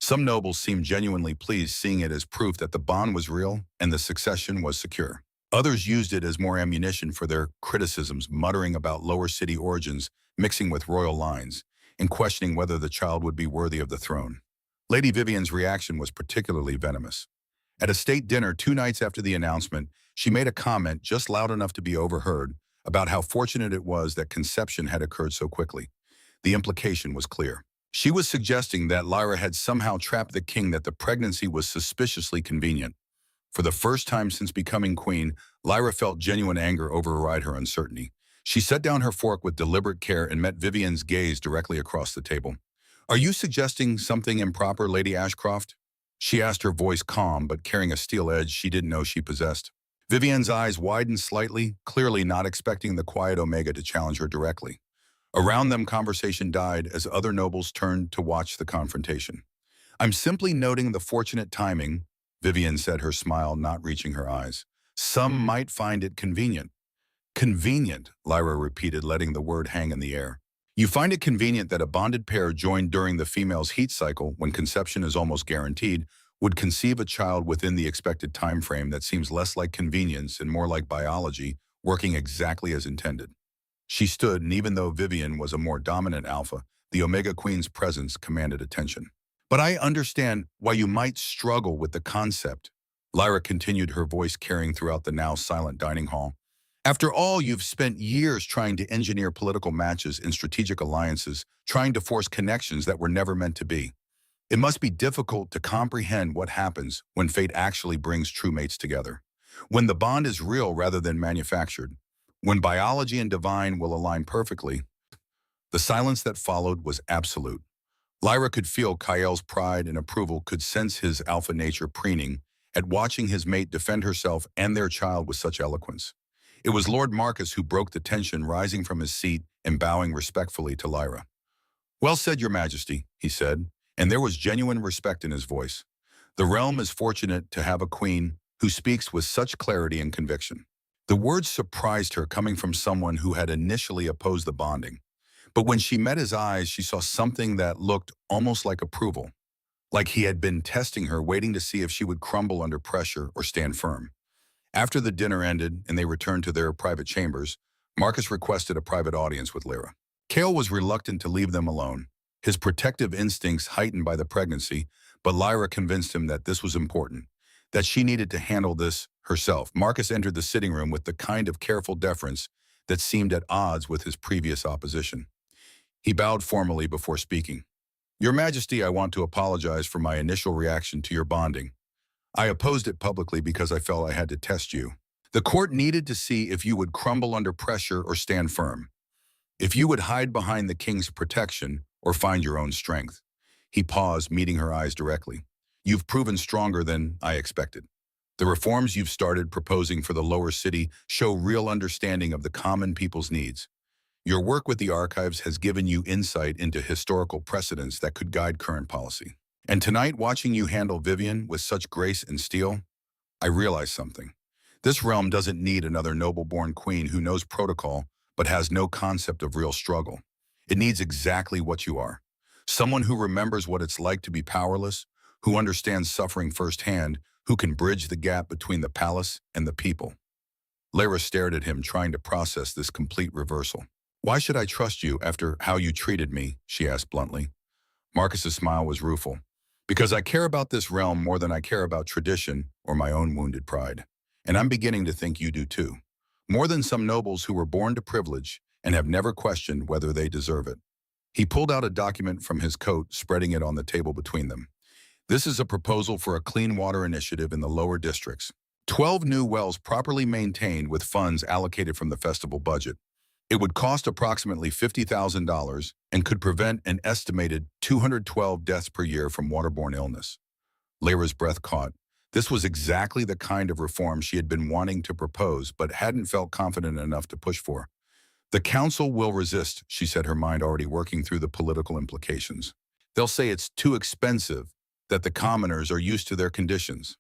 Some nobles seemed genuinely pleased, seeing it as proof that the bond was real and the succession was secure. Others used it as more ammunition for their criticisms, muttering about lower city origins mixing with royal lines, and questioning whether the child would be worthy of the throne. Lady Vivian's reaction was particularly venomous. At a state dinner 2 nights after the announcement, she made a comment just loud enough to be overheard about how fortunate it was that conception had occurred so quickly. The implication was clear. She was suggesting that Lyra had somehow trapped the king, that the pregnancy was suspiciously convenient. For the first time since becoming queen, Lyra felt genuine anger override her uncertainty. She set down her fork with deliberate care and met Vivian's gaze directly across the table. "Are you suggesting something improper, Lady Ashcroft?" she asked, her voice calm but carrying a steel edge she didn't know she possessed. Vivian's eyes widened slightly, clearly not expecting the quiet Omega to challenge her directly. Around them, conversation died as other nobles turned to watch the confrontation. "I'm simply noting the fortunate timing," Vivian said, her smile not reaching her eyes. "Some might find it convenient." "Convenient," Lyra repeated, letting the word hang in the air. "You find it convenient that a bonded pair joined during the female's heat cycle, when conception is almost guaranteed, would conceive a child within the expected time frame that seems less like convenience and more like biology, working exactly as intended." She stood, and even though Vivian was a more dominant alpha, the Omega Queen's presence commanded attention. "But I understand why you might struggle with the concept," Lyra continued, her voice carrying throughout the now silent dining hall. After all, you've spent years trying to engineer political matches and strategic alliances, trying to force connections that were never meant to be. It must be difficult to comprehend what happens when fate actually brings true mates together. When the bond is real rather than manufactured. When biology and divine will align perfectly. The silence that followed was absolute. Lyra could feel Kael's pride and approval, could sense his alpha nature preening at watching his mate defend herself and their child with such eloquence. It was Lord Marcus who broke the tension, rising from his seat and bowing respectfully to Lyra. "Well said, Your Majesty," he said, and there was genuine respect in his voice. "The realm is fortunate to have a queen who speaks with such clarity and conviction." The words surprised her, coming from someone who had initially opposed the bonding. But when she met his eyes, she saw something that looked almost like approval, like he had been testing her, waiting to see if she would crumble under pressure or stand firm. After the dinner ended and they returned to their private chambers, Marcus requested a private audience with Lyra. Kael was reluctant to leave them alone, his protective instincts heightened by the pregnancy, but Lyra convinced him that this was important, that she needed to handle this herself. Marcus entered the sitting room with the kind of careful deference that seemed at odds with his previous opposition. He bowed formally before speaking. "Your Majesty, I want to apologize for my initial reaction to your bonding. I opposed it publicly because I felt I had to test you. The court needed to see if you would crumble under pressure or stand firm, if you would hide behind the king's protection or find your own strength." He paused, meeting her eyes directly. "You've proven stronger than I expected. The reforms you've started proposing for the lower city show real understanding of the common people's needs. Your work with the archives has given you insight into historical precedents that could guide current policy. And tonight, watching you handle Vivian with such grace and steel, I realized something. This realm doesn't need another noble-born queen who knows protocol but has no concept of real struggle. It needs exactly what you are. Someone who remembers what it's like to be powerless, who understands suffering firsthand, who can bridge the gap between the palace and the people." Lyra stared at him, trying to process this complete reversal. "Why should I trust you after how you treated me?" she asked bluntly. Marcus's smile was rueful. "Because I care about this realm more than I care about tradition or my own wounded pride. And I'm beginning to think you do too. More than some nobles who were born to privilege and have never questioned whether they deserve it." He pulled out a document from his coat, spreading it on the table between them. "This is a proposal for a clean water initiative in the lower districts. 12 new wells properly maintained with funds allocated from the festival budget. It would cost approximately $50,000 and could prevent an estimated 212 deaths per year from waterborne illness." Lyra's breath caught. This was exactly the kind of reform she had been wanting to propose but hadn't felt confident enough to push for. "The council will resist," she said, her mind already working through the political implications. "They'll say it's too expensive, that the commoners are used to their conditions."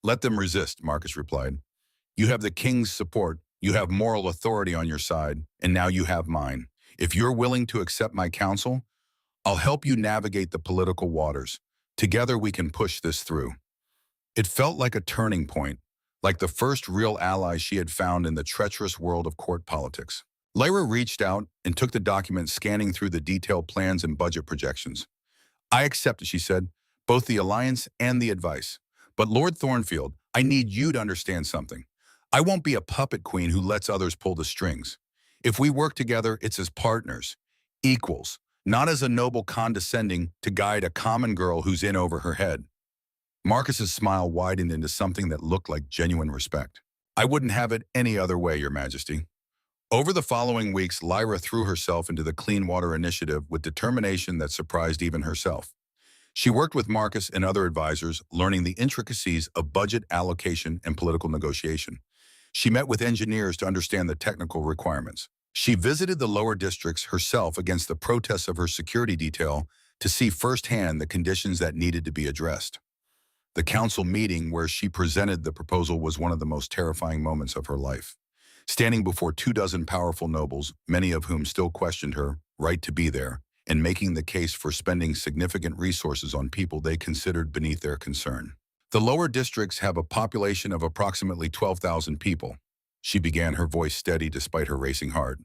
"Let them resist," Marcus replied. "You have the king's support. You have moral authority on your side, and now you have mine. If you're willing to accept my counsel, I'll help you navigate the political waters. Together we can push this through." It felt like a turning point, like the first real ally she had found in the treacherous world of court politics. Lyra reached out and took the document, scanning through the detailed plans and budget projections. "I accept it," she said, "both the alliance and the advice. But Lord Thornfield, I need you to understand something. I won't be a puppet queen who lets others pull the strings. If we work together, it's as partners, equals, not as a noble condescending to guide a common girl who's in over her head." Marcus's smile widened into something that looked like genuine respect. "I wouldn't have it any other way, Your Majesty." Over the following weeks, Lyra threw herself into the Clean Water Initiative with determination that surprised even herself. She worked with Marcus and other advisors, learning the intricacies of budget allocation and political negotiation. She met with engineers to understand the technical requirements. She visited the lower districts herself against the protests of her security detail to see firsthand the conditions that needed to be addressed. The council meeting where she presented the proposal was one of the most terrifying moments of her life. Standing before 24 powerful nobles, many of whom still questioned her right to be there, and making the case for spending significant resources on people they considered beneath their concern. "The lower districts have a population of approximately 12,000 people." She began, her voice steady despite her racing heart.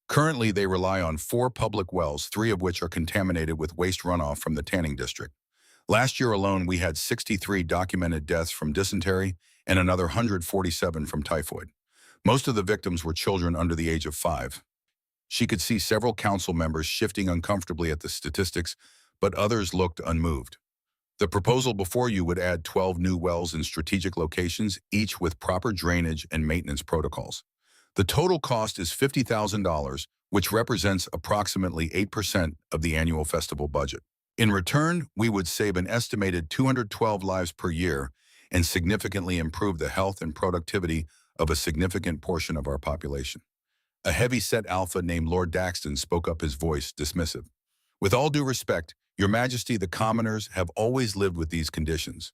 "Currently, they rely on 4 public wells, 3 of which are contaminated with waste runoff from the tanning district. Last year alone, we had 63 documented deaths from dysentery and another 147 from typhoid. Most of the victims were children under the age of 5. She could see several council members shifting uncomfortably at the statistics, but others looked unmoved. The proposal before you would add 12 new wells in strategic locations, each with proper drainage and maintenance protocols. The total cost is $50,000, which represents approximately 8% of the annual festival budget. In return, we would save an estimated 212 lives per year and significantly improve the health and productivity of a significant portion of our population. A heavy-set alpha named Lord Daxton spoke up, his voice dismissive. With all due respect, Your Majesty, the commoners have always lived with these conditions.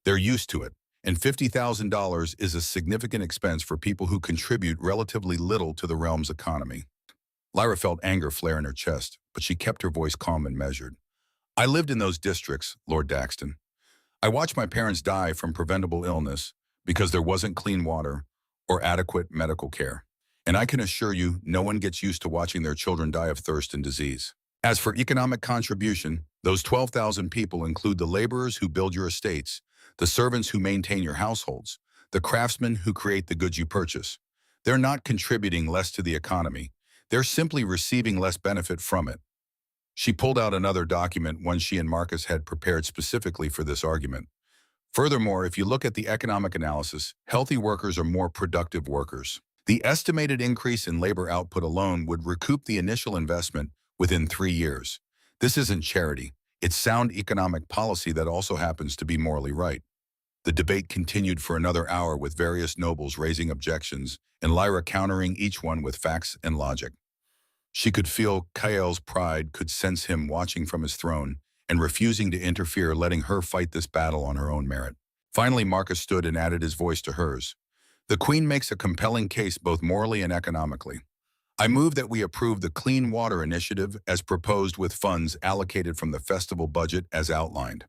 They're used to it, and $50,000 is a significant expense for people who contribute relatively little to the realm's economy. Lyra felt anger flare in her chest, but she kept her voice calm and measured. I lived in those districts, Lord Daxton. I watched my parents die from preventable illness because there wasn't clean water or adequate medical care. And I can assure you, no one gets used to watching their children die of thirst and disease. As for economic contribution, those 12,000 people include the laborers who build your estates, the servants who maintain your households, the craftsmen who create the goods you purchase. They're not contributing less to the economy. They're simply receiving less benefit from it. She pulled out another document, one she and Marcus had prepared specifically for this argument. Furthermore, if you look at the economic analysis, healthy workers are more productive workers. The estimated increase in labor output alone would recoup the initial investment within 3 years. This isn't charity. It's sound economic policy that also happens to be morally right. The debate continued for another hour with various nobles raising objections and Lyra countering each one with facts and logic. She could feel Kael's pride, could sense him watching from his throne and refusing to interfere, letting her fight this battle on her own merit. Finally, Marcus stood and added his voice to hers. The Queen makes a compelling case both morally and economically. I move that we approve the Clean Water Initiative as proposed with funds allocated from the festival budget as outlined.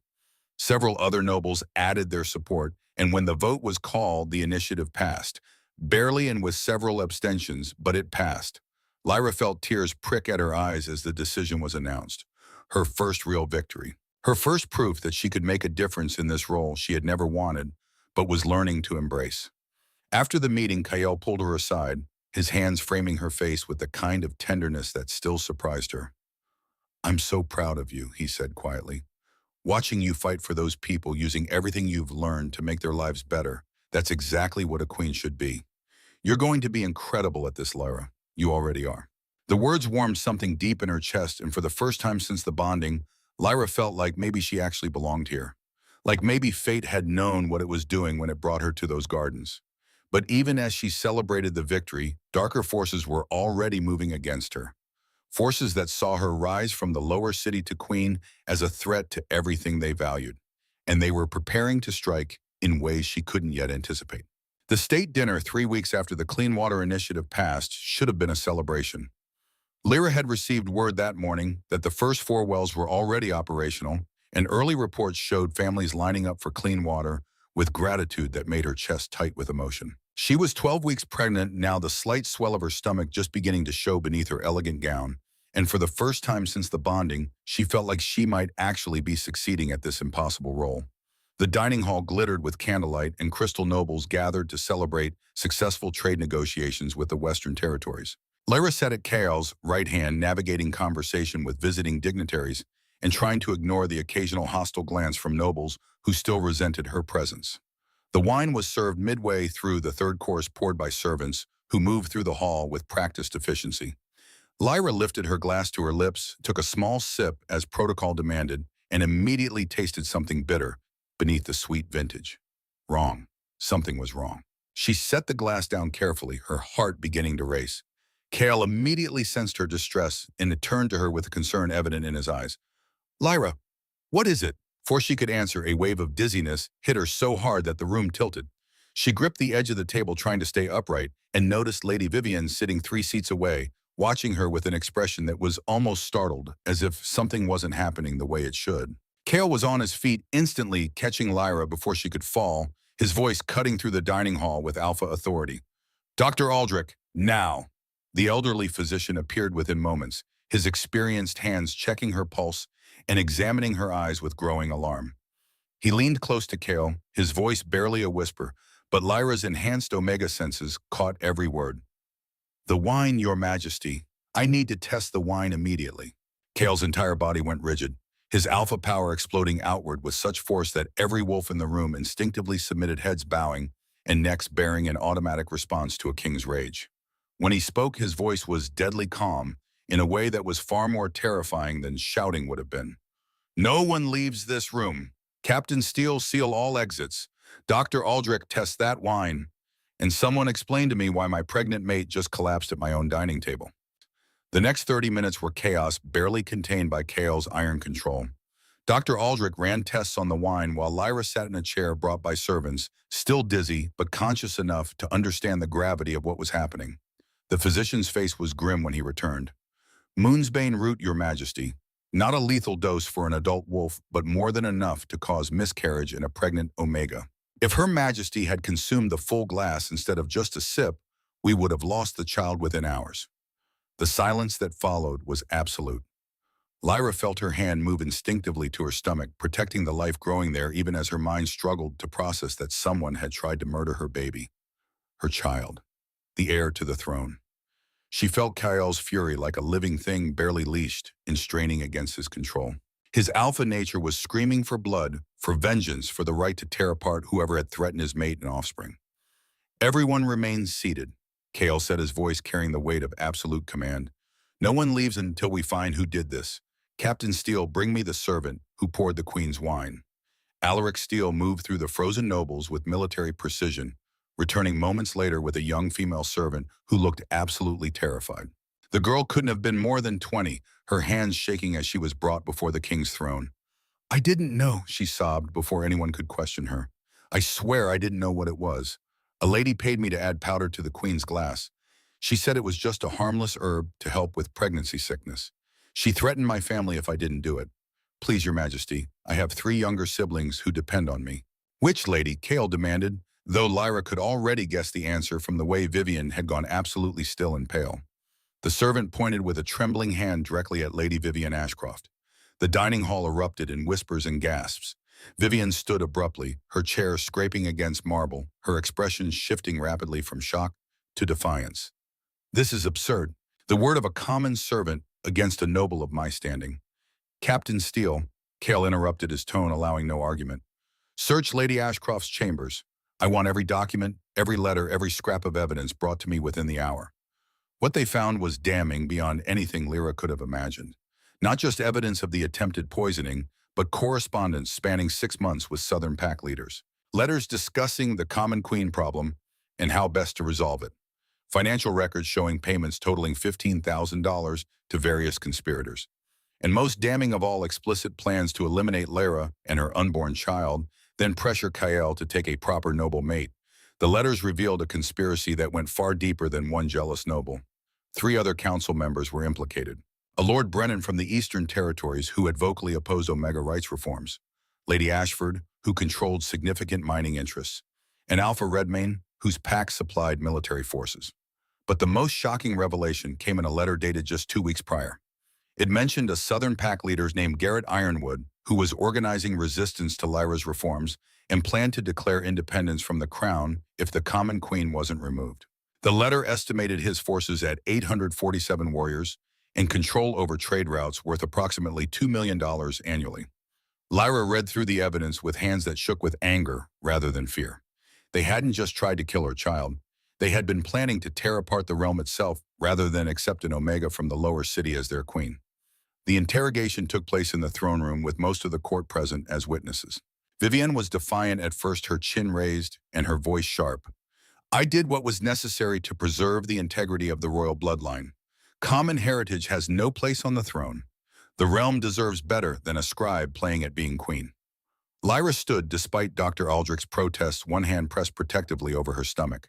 Several other nobles added their support, and when the vote was called, the initiative passed. Barely and with several abstentions, but it passed. Lyra felt tears prick at her eyes as the decision was announced. Her first real victory. Her first proof that she could make a difference in this role she had never wanted, but was learning to embrace. After the meeting, Kael pulled her aside, his hands framing her face with the kind of tenderness that still surprised her. I'm so proud of you, he said quietly. Watching you fight for those people using everything you've learned to make their lives better, that's exactly what a queen should be. You're going to be incredible at this, Lyra. You already are. The words warmed something deep in her chest, and for the first time since the bonding, Lyra felt like maybe she actually belonged here. Like maybe fate had known what it was doing when it brought her to those gardens. But even as she celebrated the victory, darker forces were already moving against her. Forces that saw her rise from the lower city to queen as a threat to everything they valued. And they were preparing to strike in ways she couldn't yet anticipate. The state dinner 3 weeks after the Clean Water Initiative passed should have been a celebration. Lyra had received word that morning that the first 4 wells were already operational, and early reports showed families lining up for clean water with gratitude that made her chest tight with emotion. She was 12 weeks pregnant, now the slight swell of her stomach just beginning to show beneath her elegant gown, and for the first time since the bonding, she felt like she might actually be succeeding at this impossible role. The dining hall glittered with candlelight, and crystal nobles gathered to celebrate successful trade negotiations with the Western territories. Lyra sat at Kael's right hand, navigating conversation with visiting dignitaries and trying to ignore the occasional hostile glance from nobles who still resented her presence. The wine was served midway through the third course, poured by servants who moved through the hall with practiced efficiency. Lyra lifted her glass to her lips, took a small sip as protocol demanded, and immediately tasted something bitter beneath the sweet vintage. Wrong. Something was wrong. She set the glass down carefully, her heart beginning to race. Kael immediately sensed her distress and turned to her with concern evident in his eyes. Lyra, what is it? Before she could answer, a wave of dizziness hit her so hard that the room tilted. She gripped the edge of the table trying to stay upright and noticed Lady Vivian sitting 3 seats away, watching her with an expression that was almost startled, as if something wasn't happening the way it should. Kael was on his feet, instantly catching Lyra before she could fall, his voice cutting through the dining hall with alpha authority. Dr. Aldrich, now! The elderly physician appeared within moments, his experienced hands checking her pulse and examining her eyes with growing alarm. He leaned close to Kael, his voice barely a whisper, But Lyra's enhanced Omega senses caught every word. "The wine, Your Majesty. I need to test the wine immediately." Kale's entire body went rigid, his alpha power exploding outward with such force that every wolf in the room instinctively submitted, heads bowing and necks baring in automatic response to a king's rage. When he spoke, his voice was deadly calm, in a way that was far more terrifying than shouting would have been. "No one leaves this room. Captain Steele, seal all exits. Dr. Aldrich, test that wine. And someone explain to me why my pregnant mate just collapsed at my own dining table." The next 30 minutes were chaos, barely contained by Kale's iron control. Dr. Aldrich ran tests on the wine while Lyra sat in a chair brought by servants, still dizzy but conscious enough to understand the gravity of what was happening. The physician's face was grim when he returned. "Moonsbane root, Your Majesty. Not a lethal dose for an adult wolf, but more than enough to cause miscarriage in a pregnant Omega. If Her Majesty had consumed the full glass instead of just a sip, we would have lost the child within hours." The silence that followed was absolute. Lyra felt her hand move instinctively to her stomach, protecting the life growing there even as her mind struggled to process that someone had tried to murder her baby, her child, the heir to the throne. She felt Kale's fury like a living thing barely leashed and straining against his control. His alpha nature was screaming for blood, for vengeance, for the right to tear apart whoever had threatened his mate and offspring. "Everyone remains seated," Kale said, his voice carrying the weight of absolute command. "No one leaves until we find who did this. Captain Steele, bring me the servant who poured the queen's wine." Alaric Steele moved through the frozen nobles with military precision, returning moments later with a young female servant who looked absolutely terrified. The girl couldn't have been more than 20, her hands shaking as she was brought before the king's throne. "I didn't know," she sobbed before anyone could question her. "I swear I didn't know what it was. A lady paid me to add powder to the queen's glass. She said it was just a harmless herb to help with pregnancy sickness. She threatened my family if I didn't do it. Please, Your Majesty, I have 3 younger siblings who depend on me." "Which lady?" Kale demanded, though Lyra could already guess the answer from the way Vivian had gone absolutely still and pale. The servant pointed with a trembling hand directly at Lady Vivian Ashcroft. The dining hall erupted in whispers and gasps. Vivian stood abruptly, her chair scraping against marble, her expression shifting rapidly from shock to defiance. "This is absurd. The word of a common servant against a noble of my standing." "Captain Steele," Kale interrupted, his tone allowing no argument. "Search Lady Ashcroft's chambers. I want every document, every letter, every scrap of evidence brought to me within the hour." What they found was damning beyond anything Lyra could have imagined. Not just evidence of the attempted poisoning, but correspondence spanning 6 months with Southern pack leaders. Letters discussing the common queen problem and how best to resolve it. Financial records showing payments totaling $15,000 to various conspirators. And most damning of all, explicit plans to eliminate Lyra and her unborn child, then pressure Kale to take a proper noble mate. The letters revealed a conspiracy that went far deeper than one jealous noble. 3 other council members were implicated. A Lord Brennan from the Eastern Territories who had vocally opposed Omega rights reforms, Lady Ashford, who controlled significant mining interests, and Alpha Redmayne, whose pack supplied military forces. But the most shocking revelation came in a letter dated just 2 weeks prior. It mentioned a Southern pack leader named Garrett Ironwood, who was organizing resistance to Lyra's reforms and planned to declare independence from the crown if the common queen wasn't removed. The letter estimated his forces at 847 warriors and control over trade routes worth approximately $2 million annually. Lyra read through the evidence with hands that shook with anger rather than fear. They hadn't just tried to kill her child. They had been planning to tear apart the realm itself rather than accept an Omega from the lower city as their queen. The interrogation took place in the throne room with most of the court present as witnesses. Vivian was defiant at first, her chin raised and her voice sharp. "I did what was necessary to preserve the integrity of the royal bloodline. Common heritage has no place on the throne. The realm deserves better than a scribe playing at being queen." Lyra stood despite Dr. Aldrich's protests, one hand pressed protectively over her stomach.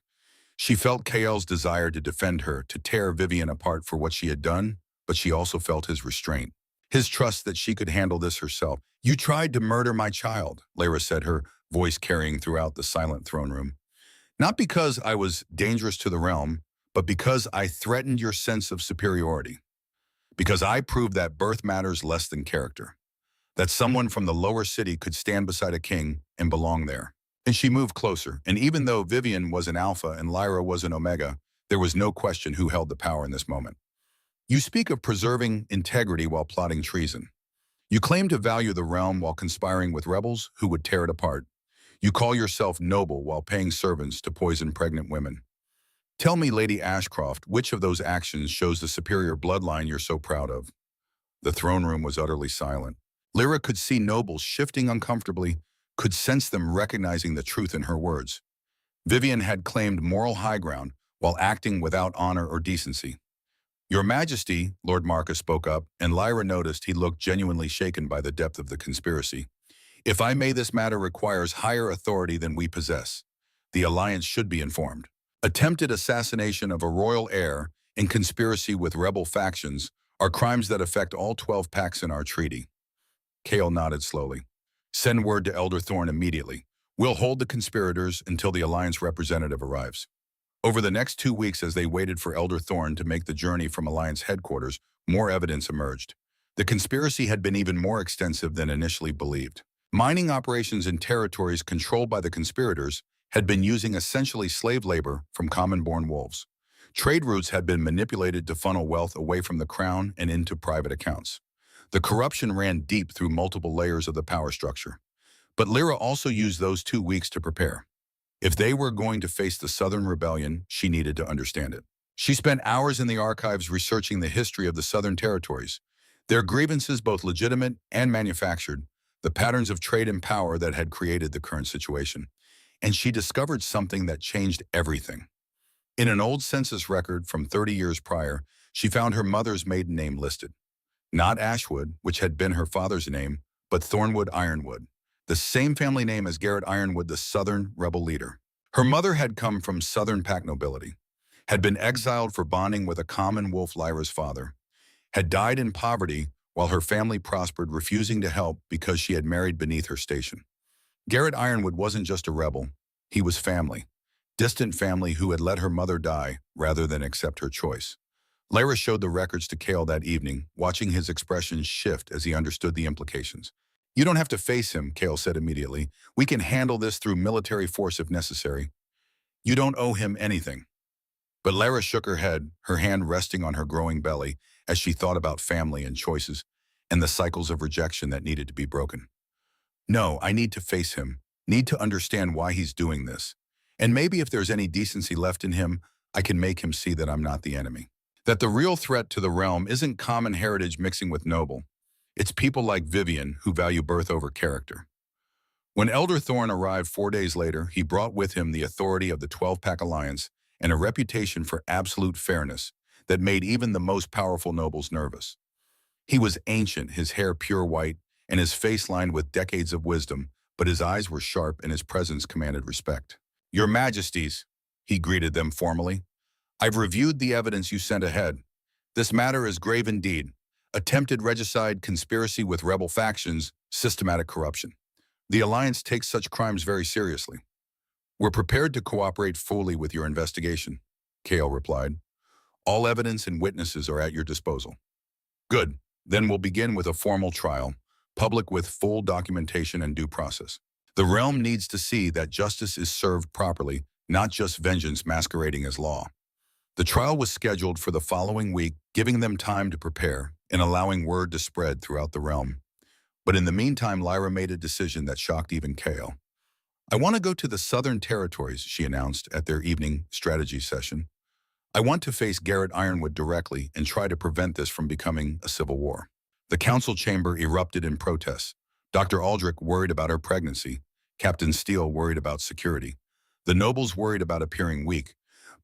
She felt Kale's desire to defend her, to tear Vivian apart for what she had done, but she also felt his restraint, his trust that she could handle this herself. "You tried to murder my child," Lyra said, her voice carrying throughout the silent throne room. "Not because I was dangerous to the realm, but because I threatened your sense of superiority. Because I proved that birth matters less than character. That someone from the lower city could stand beside a king and belong there. And she moved closer, and even though Vivian was an alpha and Lyra was an omega, there was no question who held the power in this moment. You speak of preserving integrity while plotting treason. You claim to value the realm while conspiring with rebels who would tear it apart. You call yourself noble while paying servants to poison pregnant women. Tell me, Lady Ashcroft, which of those actions shows the superior bloodline you're so proud of? The throne room was utterly silent. Lyra could see nobles shifting uncomfortably, could sense them recognizing the truth in her words. Vivian had claimed moral high ground while acting without honor or decency. Your Majesty, Lord Marcus spoke up, and Lyra noticed he looked genuinely shaken by the depth of the conspiracy. If I may, this matter requires higher authority than we possess. The Alliance should be informed. Attempted assassination of a royal heir and conspiracy with rebel factions are crimes that affect all 12 pacts in our treaty. Kale nodded slowly. Send word to Elder Thorn immediately. We'll hold the conspirators until the Alliance representative arrives. Over the next 2 weeks, as they waited for Elder Thorn to make the journey from Alliance headquarters, more evidence emerged. The conspiracy had been even more extensive than initially believed. Mining operations in territories controlled by the conspirators had been using essentially slave labor from common-born wolves. Trade routes had been manipulated to funnel wealth away from the crown and into private accounts. The corruption ran deep through multiple layers of the power structure. But Lyra also used those 2 weeks to prepare. If they were going to face the Southern Rebellion, she needed to understand it. She spent hours in the archives researching the history of the Southern territories, their grievances both legitimate and manufactured, the patterns of trade and power that had created the current situation. And she discovered something that changed everything. In an old census record from 30 years prior, she found her mother's maiden name listed. Not Ashwood, which had been her father's name, but Thornwood Ironwood, the same family name as Garrett Ironwood, the Southern rebel leader. Her mother had come from Southern pack nobility, had been exiled for bonding with a common wolf, Lyra's father, had died in poverty while her family prospered, refusing to help because she had married beneath her station. Garrett Ironwood wasn't just a rebel, he was family. Distant family who had let her mother die rather than accept her choice. Lyra showed the records to Cale that evening, watching his expression shift as he understood the implications. You don't have to face him, Cale said immediately. We can handle this through military force if necessary. You don't owe him anything. But Lyra shook her head, her hand resting on her growing belly as she thought about family and choices and the cycles of rejection that needed to be broken. No, I need to face him, need to understand why he's doing this. And maybe if there's any decency left in him, I can make him see that I'm not the enemy. That the real threat to the realm isn't common heritage mixing with noble. It's people like Vivian who value birth over character. When Elder Thorn arrived 4 days later, he brought with him the authority of the 12-pack alliance and a reputation for absolute fairness that made even the most powerful nobles nervous. He was ancient, his hair pure white, and his face lined with decades of wisdom, but his eyes were sharp and his presence commanded respect. Your Majesties, he greeted them formally, I've reviewed the evidence you sent ahead. This matter is grave indeed. Attempted regicide, conspiracy with rebel factions, systematic corruption. The Alliance takes such crimes very seriously. We're prepared to cooperate fully with your investigation, Cale replied. All evidence and witnesses are at your disposal. Good. Then we'll begin with a formal trial, public with full documentation and due process. The realm needs to see that justice is served properly, not just vengeance masquerading as law. The trial was scheduled for the following week, giving them time to prepare and allowing word to spread throughout the realm. But in the meantime, Lyra made a decision that shocked even Cale. I want to go to the Southern Territories, she announced at their evening strategy session. I want to face Garrett Ironwood directly and try to prevent this from becoming a civil war. The council chamber erupted in protests. Dr. Aldrich worried about her pregnancy. Captain Steele worried about security. The nobles worried about appearing weak.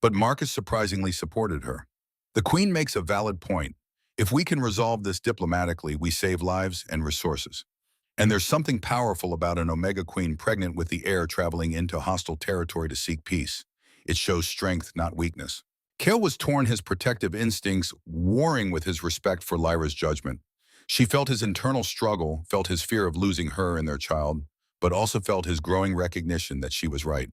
But Marcus surprisingly supported her. The Queen makes a valid point. If we can resolve this diplomatically, we save lives and resources. And there's something powerful about an Omega Queen pregnant with the heir traveling into hostile territory to seek peace. It shows strength, not weakness. Cale was torn, his protective instincts warring with his respect for Lyra's judgment. She felt his internal struggle, felt his fear of losing her and their child, but also felt his growing recognition that she was right.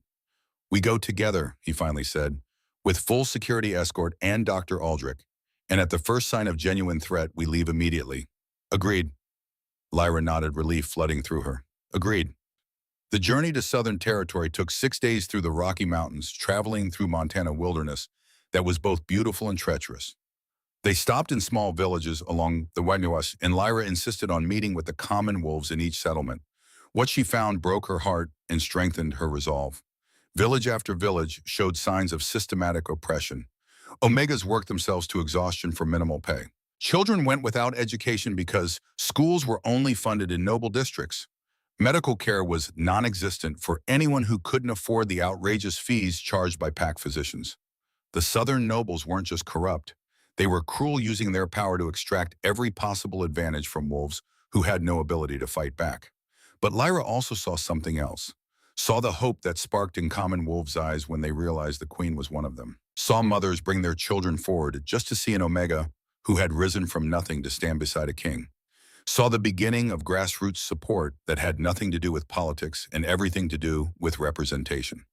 We go together, he finally said, with full security escort and Dr. Aldrich. And at the first sign of genuine threat, we leave immediately. Agreed. Lyra nodded, relief flooding through her. Agreed. The journey to Southern Territory took 6 days through the Rocky Mountains, traveling through Montana wilderness that was both beautiful and treacherous. They stopped in small villages along the Wainuas, and Lyra insisted on meeting with the common wolves in each settlement. What she found broke her heart and strengthened her resolve. Village after village showed signs of systematic oppression. Omegas worked themselves to exhaustion for minimal pay. Children went without education because schools were only funded in noble districts. Medical care was non-existent for anyone who couldn't afford the outrageous fees charged by pack physicians. The Southern nobles weren't just corrupt. They were cruel, using their power to extract every possible advantage from wolves who had no ability to fight back. But Lyra also saw something else. Saw the hope that sparked in common wolves' eyes when they realized the queen was one of them. Saw mothers bring their children forward just to see an Omega who had risen from nothing to stand beside a king. Saw the beginning of grassroots support that had nothing to do with politics and everything to do with representation.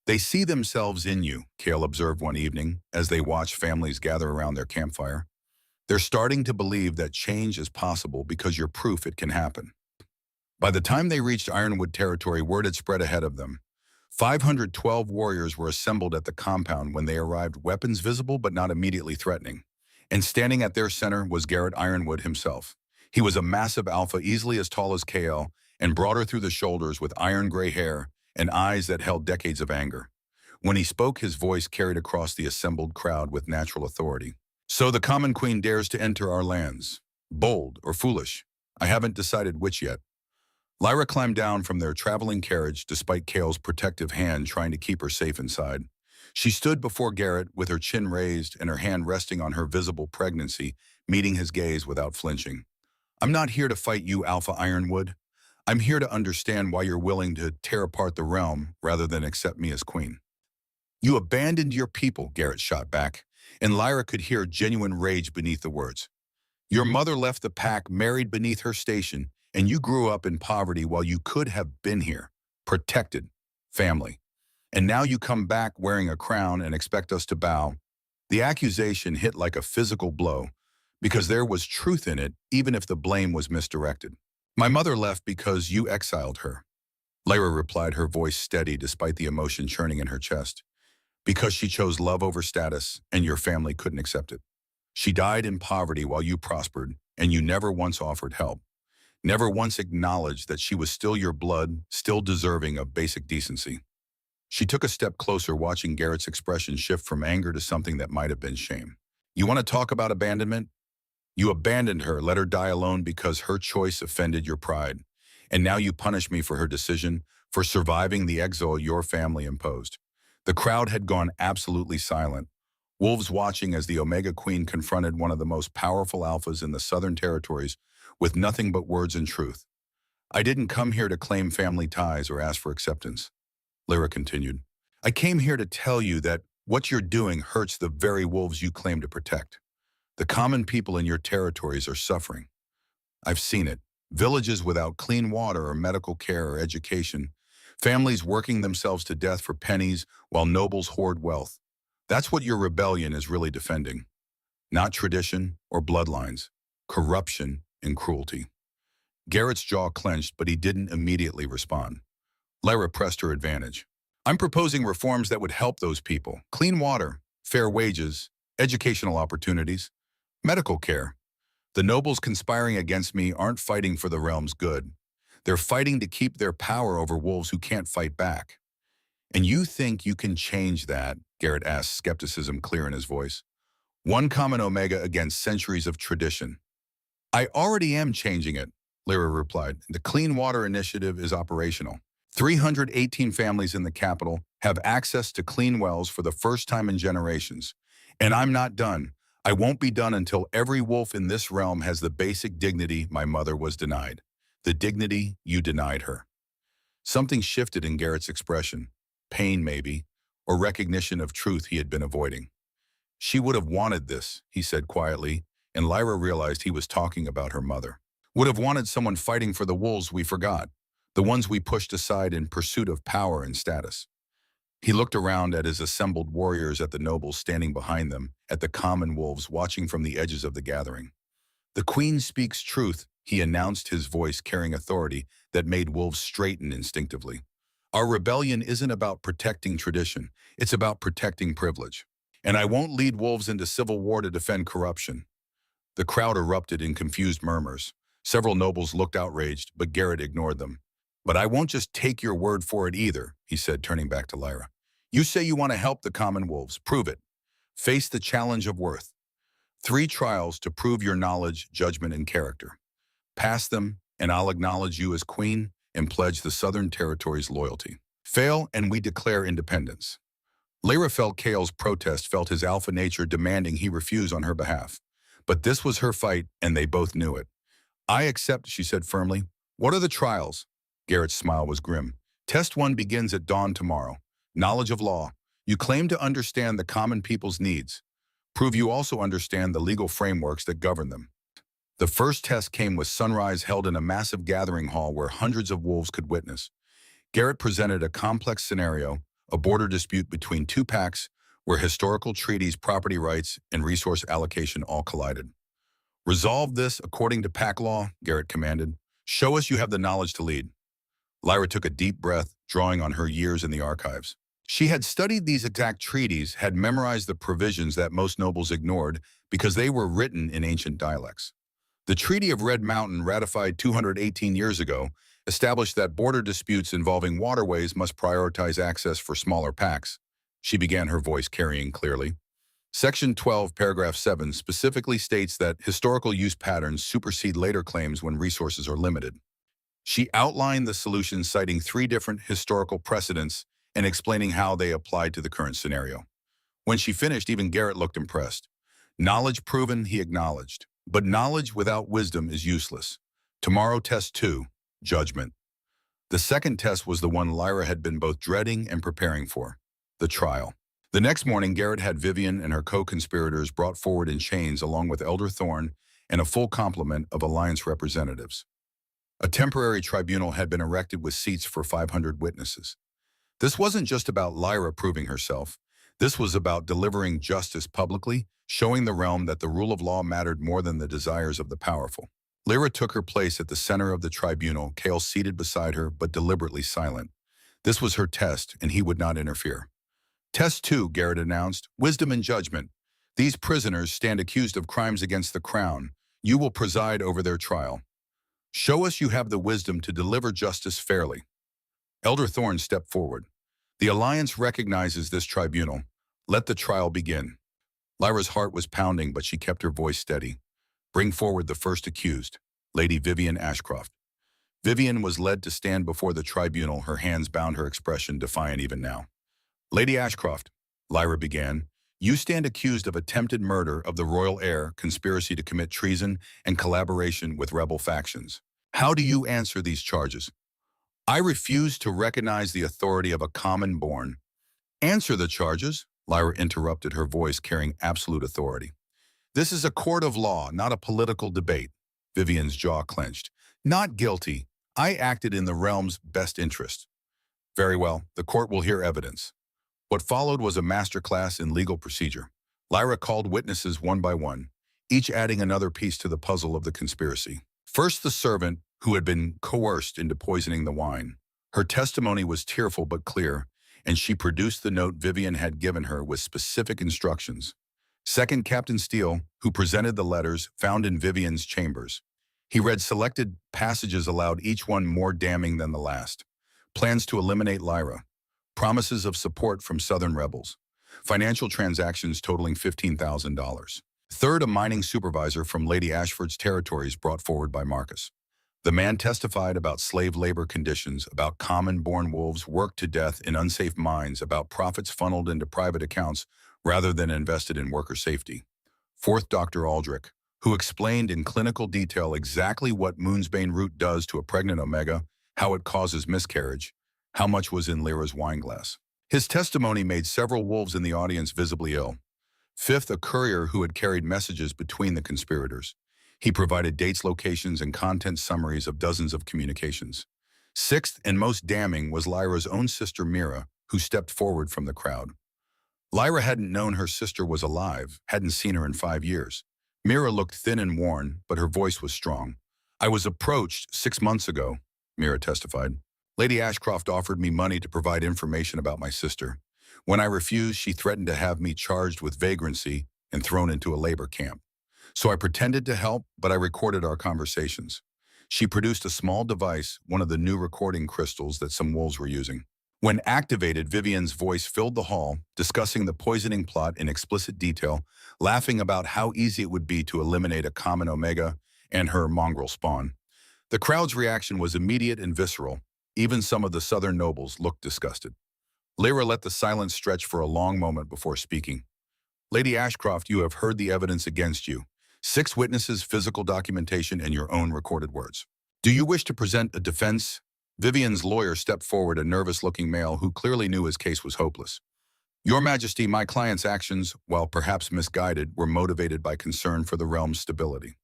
They see themselves in you, Kale observed one evening as they watched families gather around their campfire. They're starting to believe that change is possible because you're proof it can happen. By the time they reached Ironwood territory, word had spread ahead of them. 512 warriors were assembled at the compound when they arrived, weapons visible but not immediately threatening. And standing at their center was Garrett Ironwood himself. He was a massive alpha, easily as tall as KL, and broader through the shoulders, with iron gray hair and eyes that held decades of anger. When he spoke, his voice carried across the assembled crowd with natural authority. "So the common queen dares to enter our lands. Bold or foolish? I haven't decided which yet." Lyra climbed down from their traveling carriage despite Kale's protective hand trying to keep her safe inside. She stood before Garrett with her chin raised and her hand resting on her visible pregnancy, meeting his gaze without flinching. "I'm not here to fight you, Alpha Ironwood. I'm here to understand why you're willing to tear apart the realm rather than accept me as queen." "You abandoned your people," Garrett shot back, and Lyra could hear genuine rage beneath the words. "Your mother left the pack, married beneath her station, and you grew up in poverty while you could have been here, protected, family. And now you come back wearing a crown and expect us to bow." The accusation hit like a physical blow, because there was truth in it, even if the blame was misdirected. "My mother left because you exiled her," Lyra replied, her voice steady despite the emotion churning in her chest. "Because she chose love over status, and your family couldn't accept it. She died in poverty while you prospered, and you never once offered help. Never once acknowledged that she was still your blood, still deserving of basic decency." She took a step closer, watching Garrett's expression shift from anger to something that might have been shame. "You want to talk about abandonment? You abandoned her, let her die alone because her choice offended your pride. And now you punish me for her decision, for surviving the exile your family imposed." The crowd had gone absolutely silent, wolves watching as the Omega Queen confronted one of the most powerful alphas in the Southern Territories with nothing but words and truth. "I didn't come here to claim family ties or ask for acceptance," Lyra continued. "I came here to tell you that what you're doing hurts the very wolves you claim to protect. The common people in your territories are suffering. I've seen it. Villages without clean water or medical care or education. Families working themselves to death for pennies while nobles hoard wealth. That's what your rebellion is really defending. Not tradition or bloodlines. Corruption and cruelty." Garrett's jaw clenched, but he didn't immediately respond. Lyra pressed her advantage. "I'm proposing reforms that would help those people. Clean water, fair wages, educational opportunities, medical care. The nobles conspiring against me aren't fighting for the realm's good. They're fighting to keep their power over wolves who can't fight back." "And you think you can change that?" Garrett asked, skepticism clear in his voice. "One common Omega against centuries of tradition." "I already am changing it," Lyra replied. "The Clean Water Initiative is operational. 318 families in the capital have access to clean wells for the first time in generations. And I'm not done. I won't be done until every wolf in this realm has the basic dignity my mother was denied. The dignity you denied her." Something shifted in Garrett's expression. Pain, maybe, or recognition of truth he had been avoiding. "She would have wanted this," he said quietly, and Lyra realized he was talking about her mother. "Would have wanted someone fighting for the wolves we forgot, the ones we pushed aside in pursuit of power and status." He looked around at his assembled warriors, at the nobles standing behind them, at the common wolves watching from the edges of the gathering. "The queen speaks truth," he announced, his voice carrying authority that made wolves straighten instinctively. Our rebellion isn't about protecting tradition, it's about protecting privilege. And I won't lead wolves into civil war to defend corruption. The crowd erupted in confused murmurs. Several nobles looked outraged, but Garrett ignored them. But I won't just take your word for it either, he said, turning back to Lyra. You say you want to help the common wolves. Prove it. Face the challenge of worth. 3 trials to prove your knowledge, judgment, and character. Pass them, and I'll acknowledge you as queen and pledge the Southern Territory's loyalty. Fail, and we declare independence. Lyra felt Kale's protest, felt his alpha nature demanding he refuse on her behalf. But this was her fight, and they both knew it. I accept, she said firmly. What are the trials? Garrett's smile was grim. Test 1 begins at dawn tomorrow. Knowledge of law. You claim to understand the common people's needs. Prove you also understand the legal frameworks that govern them. The first test came with sunrise, held in a massive gathering hall where hundreds of wolves could witness. Garrett presented a complex scenario, a border dispute between 2 packs where historical treaties, property rights, and resource allocation all collided. Resolve this according to pack law, Garrett commanded. Show us you have the knowledge to lead. Lyra took a deep breath, drawing on her years in the archives. She had studied these exact treaties, had memorized the provisions that most nobles ignored because they were written in ancient dialects. The Treaty of Red Mountain, ratified 218 years ago, established that border disputes involving waterways must prioritize access for smaller packs. She began, her voice carrying clearly. Section 12, paragraph 7 specifically states that historical use patterns supersede later claims when resources are limited. She outlined the solution, citing 3 different historical precedents and explaining how they applied to the current scenario. When she finished, even Garrett looked impressed. Knowledge proven, he acknowledged. But knowledge without wisdom is useless. Tomorrow, test 2, judgment. The second test was the one Lyra had been both dreading and preparing for, the trial. The next morning, Garrett had Vivian and her co-conspirators brought forward in chains along with Elder Thorn and a full complement of Alliance representatives. A temporary tribunal had been erected with seats for 500 witnesses. This wasn't just about Lyra proving herself. This was about delivering justice publicly, showing the realm that the rule of law mattered more than the desires of the powerful. Lyra took her place at the center of the tribunal, Kale seated beside her but deliberately silent. This was her test, and he would not interfere. Test 2, Garrett announced, wisdom and judgment. These prisoners stand accused of crimes against the crown. You will preside over their trial. Show us you have the wisdom to deliver justice fairly. Elder Thorn stepped forward. The Alliance recognizes this tribunal. Let the trial begin. Lyra's heart was pounding, but she kept her voice steady. Bring forward the first accused, Lady Vivian Ashcroft. Vivian was led to stand before the tribunal, her hands bound, her expression defiant even now. Lady Ashcroft, Lyra began, you stand accused of attempted murder of the royal heir, conspiracy to commit treason, and collaboration with rebel factions. How do you answer these charges? I refuse to recognize the authority of a common born. Answer the charges, Lyra interrupted, her voice carrying absolute authority. This is a court of law, not a political debate. Vivian's jaw clenched. Not guilty. I acted in the realm's best interest. Very well, the court will hear evidence. What followed was a masterclass in legal procedure. Lyra called witnesses one by one, each adding another piece to the puzzle of the conspiracy. First, the servant, who had been coerced into poisoning the wine. Her testimony was tearful but clear, and she produced the note Vivian had given her with specific instructions. Second, Captain Steele, who presented the letters found in Vivian's chambers. He read selected passages aloud, each one more damning than the last. Plans to eliminate Lyra. Promises of support from Southern rebels. Financial transactions totaling $15,000. Third, a mining supervisor from Lady Ashford's territories brought forward by Marcus. The man testified about slave labor conditions, about common-born wolves worked to death in unsafe mines, about profits funneled into private accounts rather than invested in worker safety. Fourth, Dr. Aldrich, who explained in clinical detail exactly what Moonsbane root does to a pregnant omega, how it causes miscarriage, how much was in Lyra's wineglass. His testimony made several wolves in the audience visibly ill. Fifth, a courier who had carried messages between the conspirators. He provided dates, locations, and content summaries of dozens of communications. Sixth, and most damning, was Lyra's own sister Mira, who stepped forward from the crowd. Lyra hadn't known her sister was alive, hadn't seen her in 5 years. Mira looked thin and worn, but her voice was strong. I was approached 6 months ago, Mira testified. Lady Ashcroft offered me money to provide information about my sister. When I refused, she threatened to have me charged with vagrancy and thrown into a labor camp. So I pretended to help, but I recorded our conversations. She produced a small device, one of the new recording crystals that some wolves were using. When activated, Vivian's voice filled the hall, discussing the poisoning plot in explicit detail, laughing about how easy it would be to eliminate a common Omega and her mongrel spawn. The crowd's reaction was immediate and visceral. Even some of the southern nobles looked disgusted. Lyra let the silence stretch for a long moment before speaking. Lady Ashcroft, you have heard the evidence against you. 6 witnesses, physical documentation, and your own recorded words. Do you wish to present a defense? Vivian's lawyer stepped forward, a nervous-looking male who clearly knew his case was hopeless. Your Majesty, my client's actions, while perhaps misguided, were motivated by concern for the realm's stability.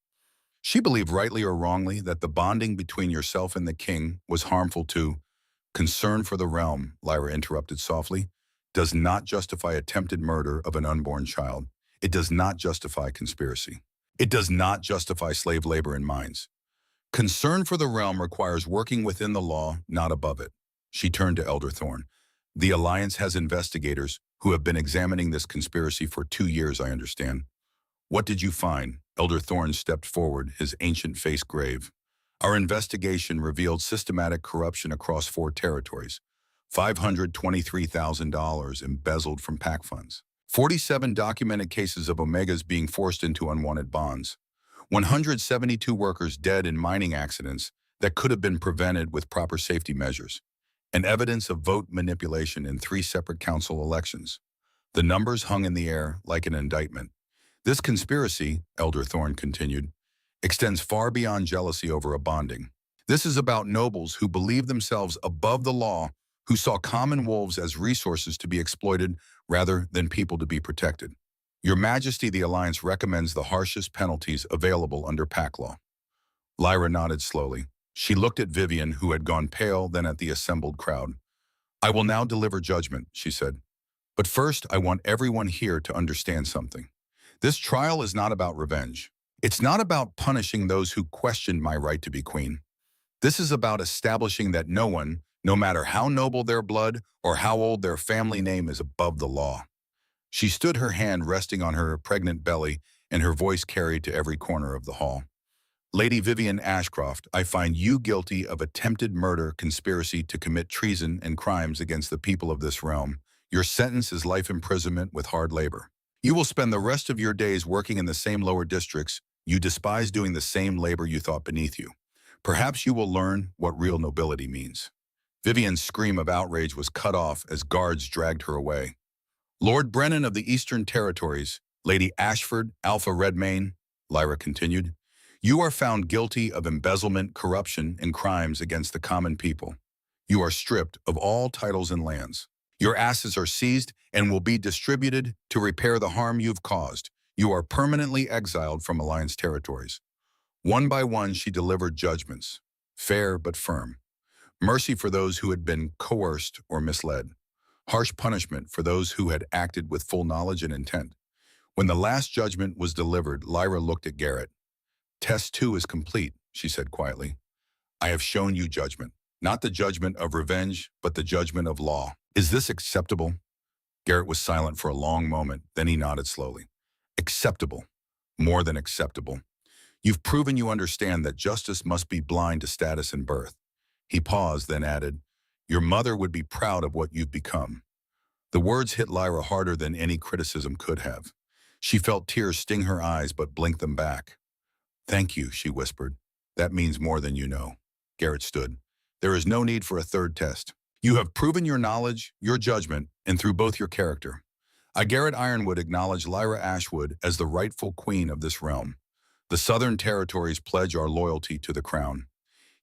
She believed, rightly or wrongly, that the bonding between yourself and the king was harmful to concern for the realm, Lyra interrupted softly, does not justify attempted murder of an unborn child. It does not justify conspiracy. It does not justify slave labor in mines. Concern for the realm requires working within the law, not above it. She turned to Elder Thorne. The Alliance has investigators who have been examining this conspiracy for 2 years, I understand. What did you find? Elder Thorne stepped forward, his ancient face grave. Our investigation revealed systematic corruption across 4 territories. $523,000 embezzled from PAC funds. 47 documented cases of Omegas being forced into unwanted bonds. 172 workers dead in mining accidents that could have been prevented with proper safety measures. And evidence of vote manipulation in 3 separate council elections. The numbers hung in the air like an indictment. This conspiracy, Elder Thorne continued, extends far beyond jealousy over a bonding. This is about nobles who believe themselves above the law, who saw common wolves as resources to be exploited rather than people to be protected. Your Majesty, the Alliance recommends the harshest penalties available under PAC law. Lyra nodded slowly. She looked at Vivian, who had gone pale, then at the assembled crowd. I will now deliver judgment, she said. But first, I want everyone here to understand something. This trial is not about revenge. It's not about punishing those who questioned my right to be queen. This is about establishing that no one, no matter how noble their blood or how old their family name, is above the law. She stood, her hand resting on her pregnant belly, and her voice carried to every corner of the hall. Lady Vivian Ashcroft, I find you guilty of attempted murder, conspiracy to commit treason and crimes against the people of this realm. Your sentence is life imprisonment with hard labor. You will spend the rest of your days working in the same lower districts. You despise doing the same labor you thought beneath you. Perhaps you will learn what real nobility means. Vivian's scream of outrage was cut off as guards dragged her away. Lord Brennan of the Eastern Territories, Lady Ashford, Alpha Redmayne, Lyra continued, you are found guilty of embezzlement, corruption, and crimes against the common people. You are stripped of all titles and lands. Your assets are seized and will be distributed to repair the harm you've caused. You are permanently exiled from Alliance territories. One by one, she delivered judgments, fair but firm. Mercy for those who had been coerced or misled. Harsh punishment for those who had acted with full knowledge and intent. When the last judgment was delivered, Lyra looked at Garrett. Test 2 is complete, she said quietly. I have shown you judgment. Not the judgment of revenge, but the judgment of law. Is this acceptable? Garrett was silent for a long moment, then he nodded slowly. Acceptable. More than acceptable. You've proven you understand that justice must be blind to status and birth. He paused, then added, your mother would be proud of what you've become. The words hit Lyra harder than any criticism could have. She felt tears sting her eyes but blinked them back. Thank you, she whispered. That means more than you know. Garrett stood. There is no need for a third test. You have proven your knowledge, your judgment, and through both your character. I, Garrett Ironwood, acknowledge Lyra Ashwood as the rightful queen of this realm. The Southern Territories pledge our loyalty to the crown.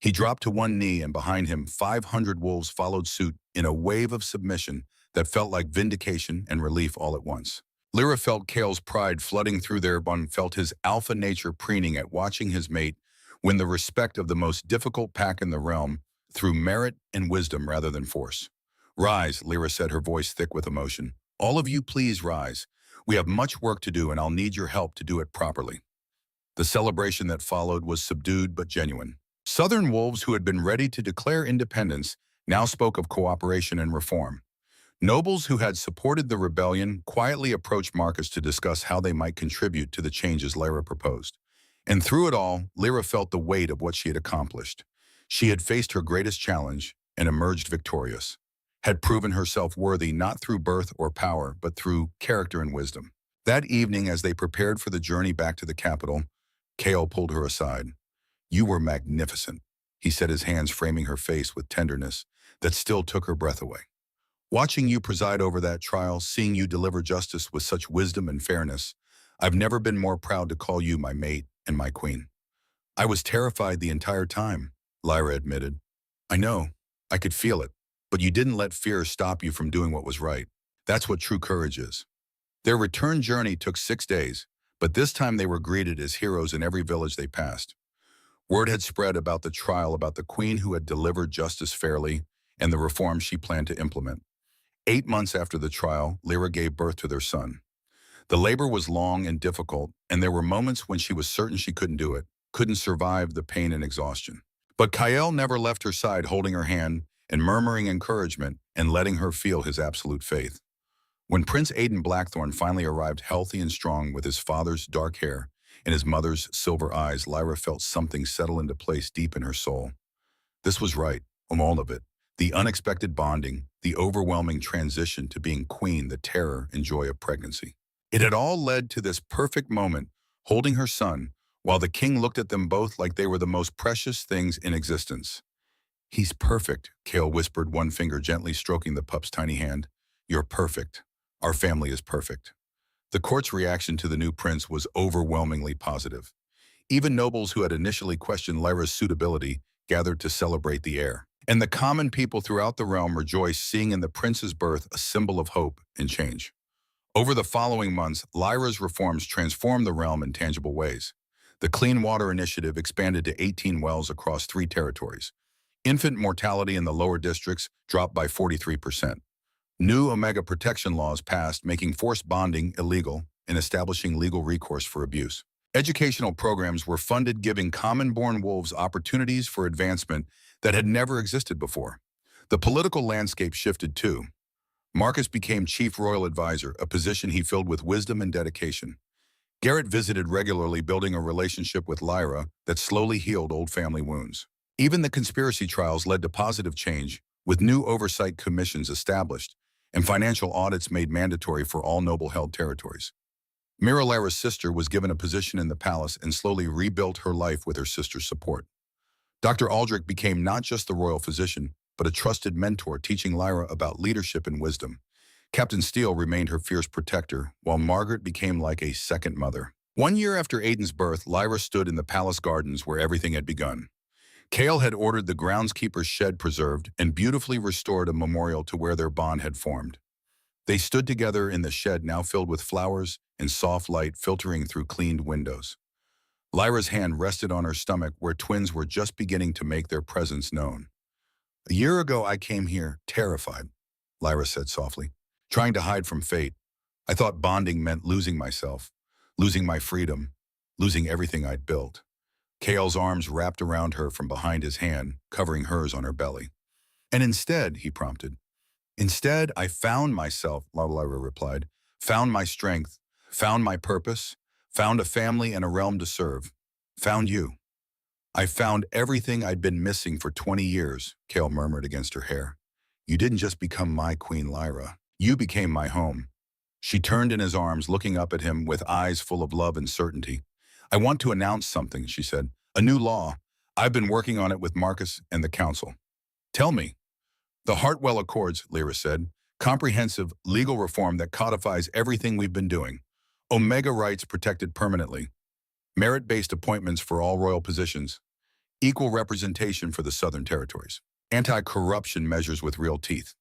He dropped to one knee, and behind him 500 wolves followed suit in a wave of submission that felt like vindication and relief all at once. Lyra felt Kale's pride flooding through their bone, felt his alpha nature preening at watching his mate win the respect of the most difficult pack in the realm through merit and wisdom rather than force. Rise, Lyra said, her voice thick with emotion. All of you please rise. We have much work to do, and I'll need your help to do it properly. The celebration that followed was subdued but genuine. Southern wolves who had been ready to declare independence now spoke of cooperation and reform. Nobles who had supported the rebellion quietly approached Marcus to discuss how they might contribute to the changes Lyra proposed. And through it all, Lyra felt the weight of what she had accomplished. She had faced her greatest challenge and emerged victorious, had proven herself worthy not through birth or power, but through character and wisdom. That evening, as they prepared for the journey back to the capital, Kale pulled her aside. "You were magnificent," he said, his hands framing her face with tenderness that still took her breath away. "Watching you preside over that trial, seeing you deliver justice with such wisdom and fairness, I've never been more proud to call you my mate and my queen." "I was terrified the entire time," Lyra admitted. "I know. I could feel it. But you didn't let fear stop you from doing what was right. That's what true courage is." Their return journey took 6 days, but this time they were greeted as heroes in every village they passed. Word had spread about the trial, about the queen who had delivered justice fairly, and the reforms she planned to implement. 8 months after the trial, Lyra gave birth to their son. The labor was long and difficult, and there were moments when she was certain she couldn't do it, couldn't survive the pain and exhaustion. But Kael never left her side, holding her hand and murmuring encouragement and letting her feel his absolute faith. When Prince Aidan Blackthorn finally arrived healthy and strong with his father's dark hair and his mother's silver eyes, Lyra felt something settle into place deep in her soul. This was right, all of it. The unexpected bonding, the overwhelming transition to being queen, the terror and joy of pregnancy. It had all led to this perfect moment, holding her son, while the king looked at them both like they were the most precious things in existence. "He's perfect," Kale whispered, one finger gently stroking the pup's tiny hand. "You're perfect. Our family is perfect." The court's reaction to the new prince was overwhelmingly positive. Even nobles who had initially questioned Lyra's suitability gathered to celebrate the heir. And the common people throughout the realm rejoiced, seeing in the prince's birth a symbol of hope and change. Over the following months, Lyra's reforms transformed the realm in tangible ways. The Clean Water Initiative expanded to 18 wells across 3 territories. Infant mortality in the lower districts dropped by 43%. New Omega protection laws passed, making forced bonding illegal and establishing legal recourse for abuse. Educational programs were funded, giving common-born wolves opportunities for advancement that had never existed before. The political landscape shifted too. Marcus became chief royal advisor, a position he filled with wisdom and dedication. Garrett visited regularly, building a relationship with Lyra that slowly healed old family wounds. Even the conspiracy trials led to positive change, with new oversight commissions established and financial audits made mandatory for all noble-held territories. Mira, Lyra's sister, was given a position in the palace and slowly rebuilt her life with her sister's support. Dr. Aldrich became not just the royal physician, but a trusted mentor, teaching Lyra about leadership and wisdom. Captain Steele remained her fierce protector, while Margaret became like a second mother. 1 year after Aidan's birth, Lyra stood in the palace gardens where everything had begun. Kale had ordered the groundskeeper's shed preserved and beautifully restored, a memorial to where their bond had formed. They stood together in the shed, now filled with flowers and soft light filtering through cleaned windows. Lyra's hand rested on her stomach, where twins were just beginning to make their presence known. "A year ago I came here, terrified," Lyra said softly, "trying to hide from fate. I thought bonding meant losing myself, losing my freedom, losing everything I'd built." Kale's arms wrapped around her from behind his hand, covering hers on her belly. "And instead," he prompted. "Instead, I found myself," Lyra replied, "found my strength, found my purpose, found a family and a realm to serve, found you. I found everything I'd been missing for 20 years, Kale murmured against her hair. "You didn't just become my Queen Lyra. You became my home." She turned in his arms, looking up at him with eyes full of love and certainty. "I want to announce something," she said. "A new law. I've been working on it with Marcus and the council." "Tell me." "The Hartwell Accords," Lyra said. "Comprehensive legal reform that codifies everything we've been doing. Omega rights protected permanently. Merit-based appointments for all royal positions. Equal representation for the Southern Territories. Anti-corruption measures with real teeth.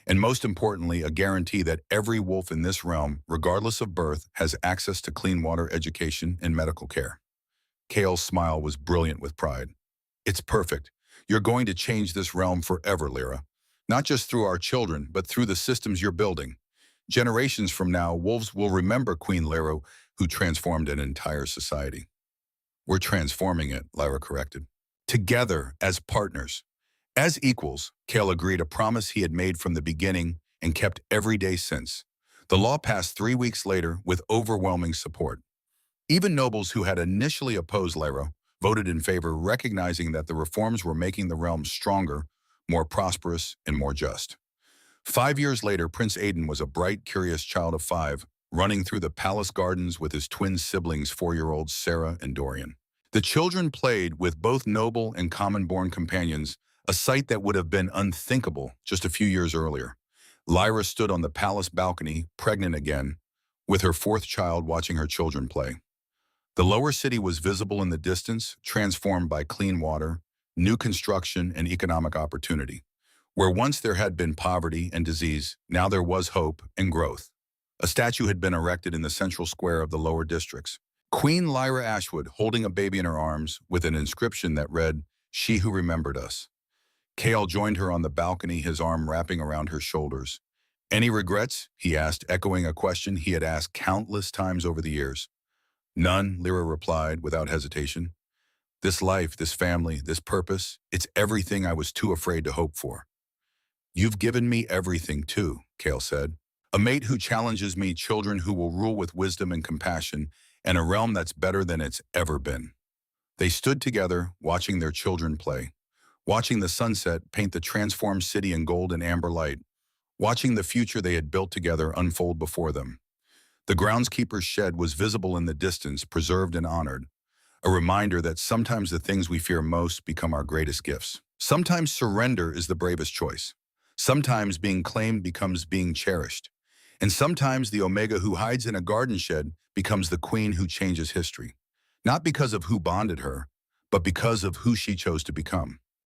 And most importantly, a guarantee that every wolf in this realm, regardless of birth, has access to clean water, education, and medical care." Kale's smile was brilliant with pride. "It's perfect. You're going to change this realm forever, Lyra. Not just through our children, but through the systems you're building. Generations from now, wolves will remember Queen Lyra, who transformed an entire society." "We're transforming it," Lyra corrected. together as partners. As equals, Kale agreed a promise he had made from the beginning and kept every day since. The law passed 3 weeks later with overwhelming support. Even nobles who had initially opposed Lyra voted in favor, recognizing that the reforms were making the realm stronger, more prosperous, and more just. 5 years later, Prince Aidan was a bright, curious child of 5, running through the palace gardens with his twin siblings, 4-year-olds Sarah and Dorian. The children played with both noble and common-born companions, a sight that would have been unthinkable just a few years earlier. Lyra stood on the palace balcony, pregnant again, with her 4th child watching her children play. The lower city was visible in the distance, transformed by clean water, new construction, and economic opportunity. Where once there had been poverty and disease, now there was hope and growth. A statue had been erected in the central square of the lower districts. Queen Lyra Ashwood holding a baby in her arms with an inscription that read, "She who remembered us." Kale joined her on the balcony, his arm wrapping around her shoulders. "Any regrets?" he asked, echoing a question he had asked countless times over the years. "None," Lyra replied without hesitation. "This life, this family, this purpose, it's everything I was too afraid to hope for." "You've given me everything too," Kale said. "A mate who challenges me, children who will rule with wisdom and compassion, and a realm that's better than it's ever been." They stood together, watching their children play, watching the sunset paint the transformed city in gold and amber light, watching the future they had built together unfold before them. The groundskeeper's shed was visible in the distance, preserved and honored, a reminder that sometimes the things we fear most become our greatest gifts. Sometimes surrender is the bravest choice. Sometimes being claimed becomes being cherished. And sometimes the Omega who hides in a garden shed becomes the queen who changes history. Not because of who bonded her, but because of who she chose to become.